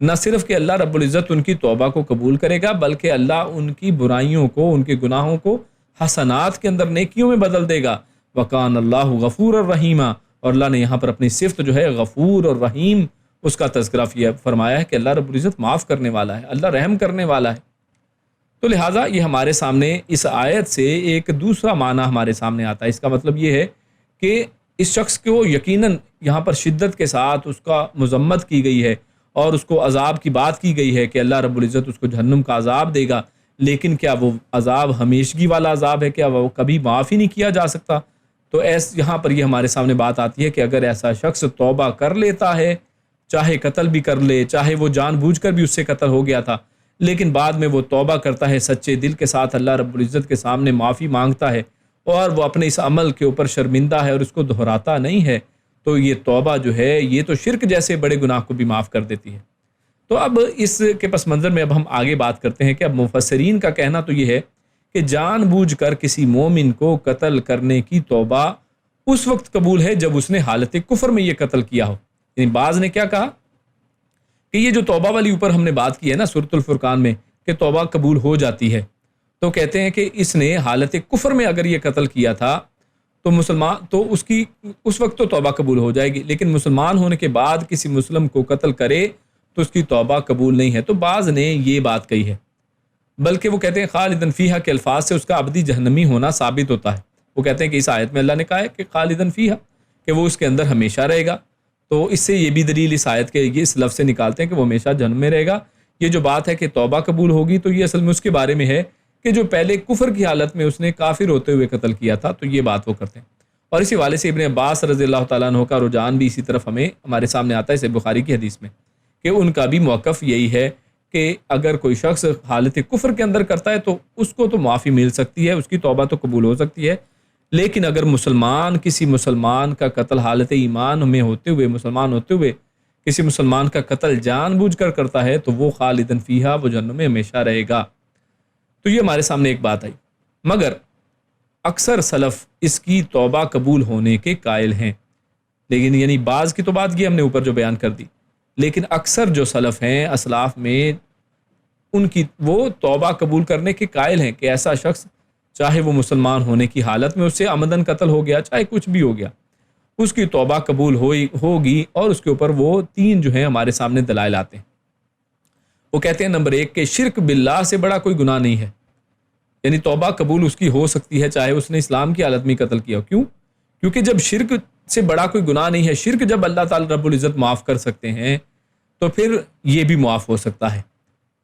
نہ صرف کہ اللہ رب العزت ان کی توبہ کو قبول کرے گا، بلکہ اللہ ان کی برائیوں کو، ان کے گناہوں کو حسنات کے اندر نیکیوں میں بدل دے گا، وکان اللہ غفور الرحیم، اور اللہ نے یہاں پر اپنی صفت جو ہے غفور اور رحیم اس کا تذکرہ فرمایا ہے کہ اللہ رب العزت معاف کرنے والا ہے، اللہ رحم کرنے والا ہے۔ تو لہٰذا یہ ہمارے سامنے اس آیت سے ایک دوسرا معنی ہمارے سامنے آتا ہے، اس کا مطلب یہ ہے کہ اس شخص کو یقیناً یہاں پر شدت کے ساتھ اس کا مذمت کی گئی ہے، اور اس کو عذاب کی بات کی گئی ہے کہ اللہ رب العزت اس کو جہنم کا عذاب دے گا، لیکن کیا وہ عذاب ہمیشگی والا عذاب ہے، کیا وہ کبھی معاف ہی نہیں کیا جا سکتا؟ تو یہاں پر یہ ہمارے سامنے بات آتی ہے کہ اگر ایسا شخص توبہ کر لیتا ہے، چاہے قتل بھی کر لے، چاہے وہ جان بوجھ کر بھی اس سے قتل ہو گیا تھا، لیکن بعد میں وہ توبہ کرتا ہے سچے دل کے ساتھ، اللہ رب العزت کے سامنے معافی مانگتا ہے، اور وہ اپنے اس عمل کے اوپر شرمندہ ہے اور اس کو دہراتا نہیں ہے، تو یہ توبہ جو ہے یہ تو شرک جیسے بڑے گناہ کو بھی معاف کر دیتی ہے۔ تو اب اس کے پس منظر میں اب ہم آگے بات کرتے ہیں کہ اب مفسرین کا کہنا تو یہ ہے کہ جان بوجھ کر کسی مومن کو قتل کرنے کی توبہ اس وقت قبول ہے جب اس نے حالت کفر میں یہ قتل کیا ہو۔ یعنی بعض نے کیا کہا کہ یہ جو توبہ والی اوپر ہم نے بات کی ہے نا سورۃ الفرقان میں کہ توبہ قبول ہو جاتی ہے، تو کہتے ہیں کہ اس نے حالت کفر میں اگر یہ قتل کیا تھا تو مسلمان تو اس وقت تو توبہ قبول ہو جائے گی، لیکن مسلمان ہونے کے بعد کسی مسلم کو قتل کرے تو اس کی توبہ قبول نہیں ہے۔ تو بعض نے یہ بات کہی ہے، بلکہ وہ کہتے ہیں خالدن فیہا کے الفاظ سے اس کا ابدی جہنمی ہونا ثابت ہوتا ہے۔ وہ کہتے ہیں کہ اس آیت میں اللہ نے کہا ہے کہ خالدن فیہا، کہ وہ اس کے اندر ہمیشہ رہے گا، تو اس سے یہ بھی دلیل اس آیت کے یہ اس لفظ سے نکالتے ہیں کہ وہ ہمیشہ جہنم میں رہے گا۔ یہ جو بات ہے کہ توبہ قبول ہوگی تو یہ اصل میں اس کے بارے میں ہے کہ جو پہلے کفر کی حالت میں اس نے کافر ہوتے ہوئے قتل کیا تھا، تو یہ بات وہ کرتے ہیں۔ اور اسی حوالے سے ابن عباس رضی اللہ تعالیٰ عنہ کا رجحان بھی اسی طرف ہمارے سامنے آتا ہے، اسے بخاری کی حدیث میں، کہ ان کا بھی موقف یہی ہے کہ اگر کوئی شخص حالت کفر کے اندر کرتا ہے تو اس کو تو معافی مل سکتی ہے، اس کی توبہ تو قبول ہو سکتی ہے، لیکن اگر مسلمان کسی مسلمان کا قتل حالت ایمان میں ہوتے ہوئے، مسلمان ہوتے ہوئے کسی مسلمان کا قتل جان بوجھ کر کرتا ہے تو وہ خالدن فیہا، وہ جہنم میں ہمیشہ رہے گا۔ تو یہ ہمارے سامنے ایک بات آئی، مگر اکثر سلف اس کی توبہ قبول ہونے کے قائل ہیں، لیکن یعنی بعض کی تو بات یہ ہم نے اوپر جو بیان کر دی، لیکن اکثر جو سلف ہیں اسلاف میں ان کی وہ توبہ قبول کرنے کے قائل ہیں کہ ایسا شخص چاہے وہ مسلمان ہونے کی حالت میں اس سے عمدن قتل ہو گیا، چاہے کچھ بھی ہو گیا، اس کی توبہ قبول ہوگی، اور اس کے اوپر وہ 3 جو ہیں ہمارے سامنے دلائل آتے ہیں۔ وہ کہتے ہیں نمبر 1 کہ شرک باللہ سے بڑا کوئی گناہ نہیں ہے، یعنی توبہ قبول اس کی ہو سکتی ہے چاہے اس نے اسلام کی حالت میں قتل کیا ہو۔ کیوں؟ کیونکہ جب شرک سے بڑا کوئی گناہ نہیں ہے، شرک جب اللہ تعالی رب العزت معاف کر سکتے ہیں تو پھر یہ بھی معاف ہو سکتا ہے،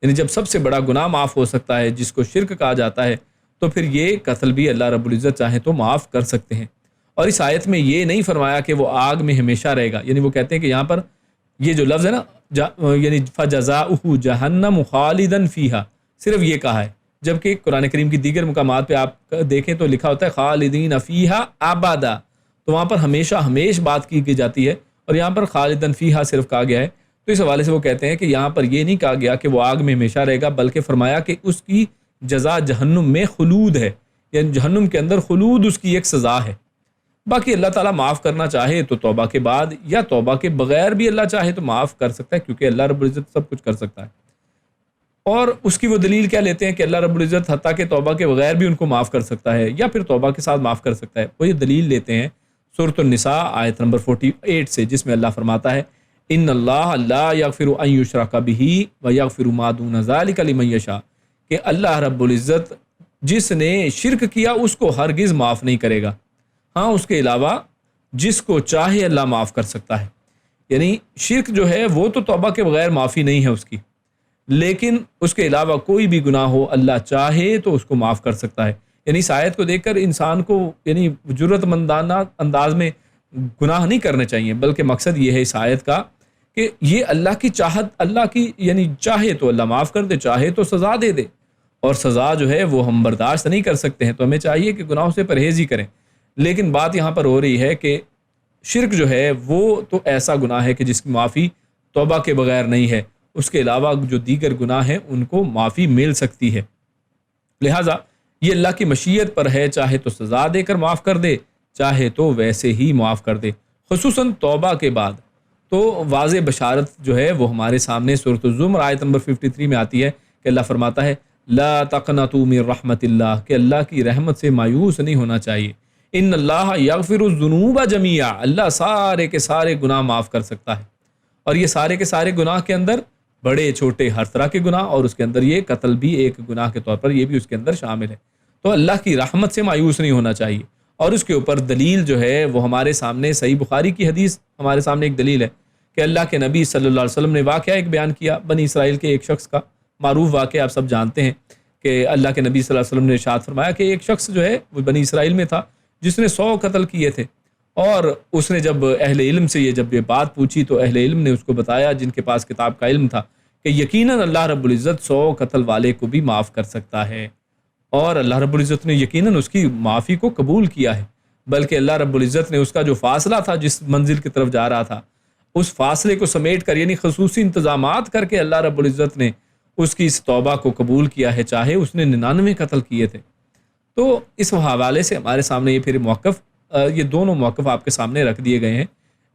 یعنی جب سب سے بڑا گناہ معاف ہو سکتا ہے جس کو شرک کہا جاتا ہے، تو پھر یہ قتل بھی اللہ رب العزت چاہے تو معاف کر سکتے ہیں۔ اور اس آیت میں یہ نہیں فرمایا کہ وہ آگ میں ہمیشہ رہے گا، یعنی وہ کہتے ہیں کہ یہاں پر یہ جو لفظ ہے نا یعنی فجزاؤہ جہنم خالدن فیہا، صرف یہ کہا ہے، جبکہ قرآن کریم کی دیگر مقامات پہ آپ دیکھیں تو لکھا ہوتا ہے خالدین فیہا ابدا، تو وہاں پر ہمیشہ بات کی جاتی ہے، اور یہاں پر خالدن فیہا صرف کہا گیا ہے۔ تو اس حوالے سے وہ کہتے ہیں کہ یہاں پر یہ نہیں کہا گیا کہ وہ آگ میں ہمیشہ رہے گا، بلکہ فرمایا کہ اس کی جزا جہنم میں خلود ہے، یعنی جہنم کے اندر خلود اس کی ایک سزا ہے۔ باقی اللہ تعالیٰ معاف کرنا چاہے تو توبہ کے بعد، یا توبہ کے بغیر بھی اللہ چاہے تو معاف کر سکتا ہے، کیونکہ اللہ رب العزت سب کچھ کر سکتا ہے۔ اور اس کی وہ دلیل کیا لیتے ہیں کہ اللہ رب العزت حتیٰ کہ توبہ کے بغیر بھی ان کو معاف کر سکتا ہے، یا پھر توبہ کے ساتھ معاف کر سکتا ہے۔ وہ یہ دلیل لیتے ہیں سورۃ النساء آیت نمبر 48 سے، جس میں اللہ فرماتا ہے ان اللہ لا یغفر ان یشرک بہ ویغفر ما دون ذلک لمن یشاء، کہ اللہ رب العزت جس نے شرک کیا اس کو ہرگز معاف نہیں کرے گا، ہاں اس کے علاوہ جس کو چاہے اللہ معاف کر سکتا ہے۔ یعنی شرک جو ہے وہ تو توبہ کے بغیر معافی نہیں ہے اس کی، لیکن اس کے علاوہ کوئی بھی گناہ ہو اللہ چاہے تو اس کو معاف کر سکتا ہے۔ یعنی اس آیت کو دیکھ کر انسان کو یعنی جرأت مندانہ انداز میں گناہ نہیں کرنے چاہیے، بلکہ مقصد یہ ہے اس آیت کا کہ یہ اللہ کی چاہت، اللہ کی یعنی چاہے تو اللہ معاف کر دے، چاہے تو سزا دے دے، اور سزا جو ہے وہ ہم برداشت نہیں کر سکتے ہیں، تو ہمیں چاہیے کہ گناہوں سے پرہیز ہی کریں۔ لیکن بات یہاں پر ہو رہی ہے کہ شرک جو ہے وہ تو ایسا گناہ ہے کہ جس کی معافی توبہ کے بغیر نہیں ہے، اس کے علاوہ جو دیگر گناہ ہیں ان کو معافی مل سکتی ہے۔ لہٰذا یہ اللہ کی مشیت پر ہے، چاہے تو سزا دے کر معاف کر دے، چاہے تو ویسے ہی معاف کر دے۔ خصوصاً توبہ کے بعد تو واضح بشارت جو ہے وہ ہمارے سامنے سورۃ الزمر آیت نمبر 53 میں آتی ہے کہ اللہ فرماتا ہے لا تقنطوا من رحمت اللہ، کہ اللہ کی رحمت سے مایوس نہیں ہونا چاہیے۔ ان اللہ یغفر الذنوب جميعا، اللہ سارے کے سارے گناہ معاف کر سکتا ہے، اور یہ سارے کے سارے گناہ کے اندر بڑے چھوٹے ہر طرح کے گناہ، اور اس کے اندر یہ قتل بھی ایک گناہ کے طور پر یہ بھی اس کے اندر شامل ہے۔ تو اللہ کی رحمت سے مایوس نہیں ہونا چاہیے، اور اس کے اوپر دلیل جو ہے وہ ہمارے سامنے صحیح بخاری کی حدیث ہمارے سامنے ایک دلیل ہے کہ اللہ کے نبی صلی اللہ علیہ وسلم نے واقعہ ایک بیان کیا بنی اسرائیل کے ایک شخص کا، معروف واقعہ آپ سب جانتے ہیں کہ اللہ کے نبی صلی اللہ علیہ وسلم نے ارشاد فرمایا کہ ایک شخص جو ہے وہ بنی اسرائیل میں تھا جس نے 100 قتل کیے تھے، اور اس نے جب اہل علم سے جب یہ بات پوچھی تو اہل علم نے اس کو بتایا، جن کے پاس کتاب کا علم تھا، کہ یقیناً اللہ رب العزت 100 قتل والے کو بھی معاف کر سکتا ہے، اور اللہ رب العزت نے یقیناً اس کی معافی کو قبول کیا ہے، بلکہ اللہ رب العزت نے اس کا جو فاصلہ تھا جس منزل کی طرف جا رہا تھا اس فاصلے کو سمیٹ کر، یعنی خصوصی انتظامات کر کے اللہ رب العزت نے اس کی اس توبہ کو قبول کیا ہے، چاہے اس نے 99 قتل کیے تھے۔ تو اس حوالے سے ہمارے سامنے یہ پھر موقف، یہ دونوں موقف آپ کے سامنے رکھ دیے گئے ہیں،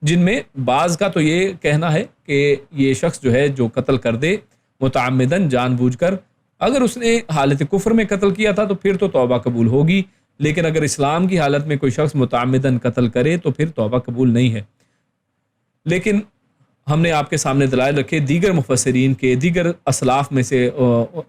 جن میں بعض کا تو یہ کہنا ہے کہ یہ شخص جو ہے جو قتل کر دے متعمدن جان بوجھ کر، اگر اس نے حالت کفر میں قتل کیا تھا تو پھر تو توبہ قبول ہوگی، لیکن اگر اسلام کی حالت میں کوئی شخص متعمدن قتل کرے تو پھر توبہ قبول نہیں ہے۔ لیکن ہم نے آپ کے سامنے دلائل رکھے دیگر مفسرین کے، دیگر اسلاف میں سے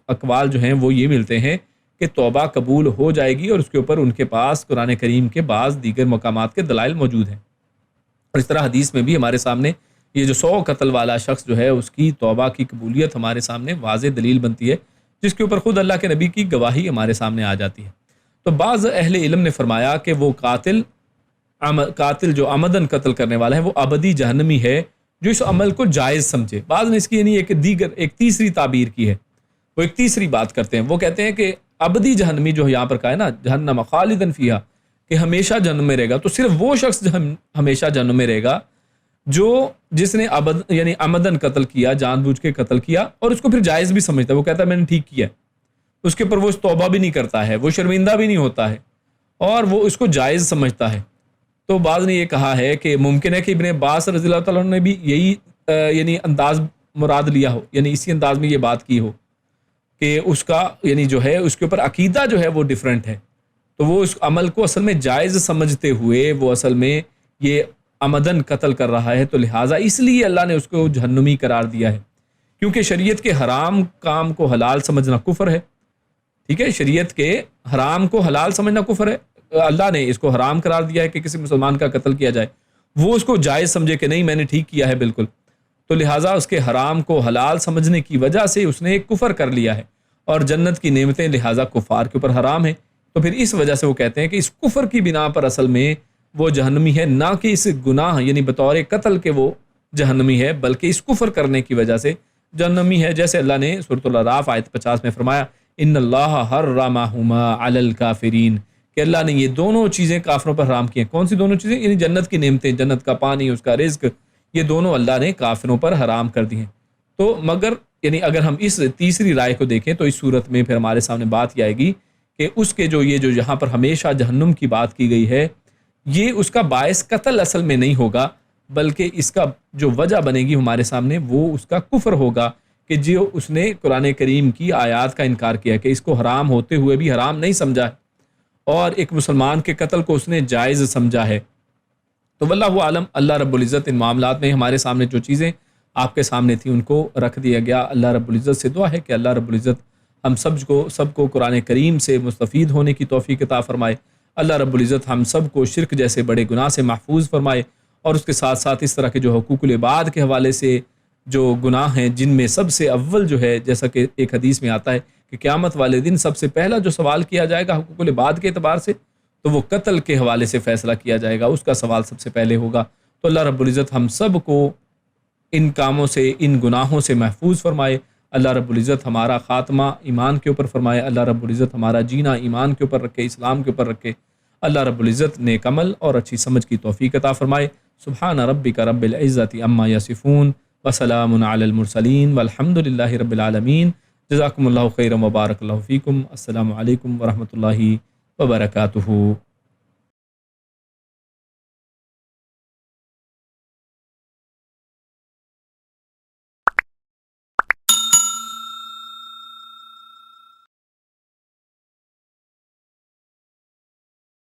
اقوال جو ہیں وہ یہ ملتے ہیں کہ توبہ قبول ہو جائے گی، اور اس کے اوپر ان کے پاس قرآن کریم کے بعض دیگر مقامات کے دلائل موجود ہیں۔ اور اس طرح حدیث میں بھی ہمارے سامنے یہ جو 100 قتل والا شخص جو ہے اس کی توبہ کی قبولیت ہمارے سامنے واضح دلیل بنتی ہے، جس کے اوپر خود اللہ کے نبی کی گواہی ہمارے سامنے آ جاتی ہے۔ تو بعض اہل علم نے فرمایا کہ وہ قاتل جو عمدن قتل کرنے والا ہے وہ ابدی جہنمی ہے جو اس عمل کو جائز سمجھے۔ بعض نے اس کی یعنی ایک تیسری تعبیر کی ہے، وہ ایک تیسری بات کرتے ہیں، وہ کہتے ہیں کہ ابدی جہنمی جو یہاں پر کہا ہے نا جہنم خالدن فیہا، کہ ہمیشہ جہنم میں رہے گا، تو صرف وہ شخص ہمیشہ جہنم میں رہے گا جس نے یعنی عمدن قتل کیا، جان بوجھ کے قتل کیا، اور اس کو پھر جائز بھی سمجھتا ہے، وہ کہتا ہے میں نے ٹھیک کیا، اس کے اوپر وہ توبہ بھی نہیں کرتا ہے، وہ شرمندہ بھی نہیں ہوتا ہے، اور وہ اس کو جائز سمجھتا ہے۔ تو بعض نے یہ کہا ہے کہ ممکن ہے کہ ابن عباس رضی اللہ تعالیٰ عنہ نے بھی یہی یعنی انداز مراد لیا ہو، یعنی اسی انداز میں یہ بات کی ہو کہ اس کا یعنی جو ہے اس کے اوپر عقیدہ جو ہے وہ ڈیفرنٹ ہے، تو وہ اس عمل کو اصل میں جائز سمجھتے ہوئے وہ اصل میں یہ عمدن قتل کر رہا ہے، تو لہٰذا اس لیے اللہ نے اس کو جہنمی قرار دیا ہے، کیونکہ شریعت کے حرام کام کو حلال سمجھنا کفر ہے۔ ٹھیک ہے، شریعت کے حرام کو حلال سمجھنا کفر ہے، اللہ نے اس کو حرام قرار دیا ہے کہ کسی مسلمان کا قتل کیا جائے، وہ اس کو جائز سمجھے کہ نہیں میں نے ٹھیک کیا ہے بالکل، تو لہٰذا اس کے حرام کو حلال سمجھنے کی وجہ سے اس نے ایک کفر کر لیا ہے، اور جنت کی نعمتیں لہٰذا کفار کے اوپر حرام ہیں، تو پھر اس وجہ سے وہ کہتے ہیں کہ اس کفر کی بنا پر اصل میں وہ جہنمی ہے، نہ کہ اس گناہ یعنی بطور قتل کے وہ جہنمی ہے، بلکہ اس کفر کرنے کی وجہ سے جہنمی ہے، جیسے اللہ نے سورۃ الاعراف آیت 50 میں فرمایا ان اللہ حرمہما علی الکافرین، کہ اللہ نے یہ دونوں چیزیں کافروں پر حرام کی ہیں۔ کون سی دونوں چیزیں؟ یعنی جنت کی نعمتیں، جنت کا پانی، اس کا رزق، یہ دونوں اللہ نے کافروں پر حرام کر دی ہیں۔ تو مگر یعنی اگر ہم اس تیسری رائے کو دیکھیں تو اس صورت میں پھر ہمارے سامنے بات یہ آئے گی کہ اس کے جو یہاں پر ہمیشہ جہنم کی بات کی گئی ہے، یہ اس کا باعث قتل اصل میں نہیں ہوگا، بلکہ اس کا جو وجہ بنے گی ہمارے سامنے وہ اس کا کفر ہوگا کہ جو اس نے قرآن کریم کی آیات کا انکار کیا کہ اس کو حرام ہوتے ہوئے بھی حرام نہیں سمجھا ہے، اور ایک مسلمان کے قتل کو اس نے جائز سمجھا ہے۔ تو واللہ عالم، اللہ رب العزت ان معاملات میں ہمارے سامنے جو چیزیں آپ کے سامنے تھیں ان کو رکھ دیا گیا۔ اللہ رب العزت سے دعا ہے کہ اللہ رب العزت ہم سب کو قرآن کریم سے مستفید ہونے کی توفیق عطا فرمائے۔ اللہ رب العزت ہم سب کو شرک جیسے بڑے گناہ سے محفوظ فرمائے، اور اس کے ساتھ ساتھ اس طرح کے جو حقوق العباد کے حوالے سے جو گناہ ہیں، جن میں سب سے اول جو ہے، جیسا کہ ایک حدیث میں آتا ہے کہ قیامت والے دن سب سے پہلا جو سوال کیا جائے گا حقوق العباد کے اعتبار سے، تو وہ قتل کے حوالے سے فیصلہ کیا جائے گا، اس کا سوال سب سے پہلے ہوگا۔ تو اللہ رب العزت ہم سب کو ان کاموں سے، ان گناہوں سے محفوظ فرمائے۔ اللہ رب العزت ہمارا خاتمہ ایمان کے اوپر فرمائے۔ اللہ رب العزت ہمارا جینا ایمان کے اوپر رکھے، اسلام کے اوپر رکھے۔ اللہ رب العزت نیک عمل اور اچھی سمجھ کی توفیق عطا فرمائے۔ سبحان ربک رب العزت عما یصفون وسلام علی المرسلین والحمد للہ رب العالمین۔ جزاکم اللہ خیرا وبارک اللہ فیکم۔ السلام علیکم ورحمۃ اللہ وبرکاتہ۔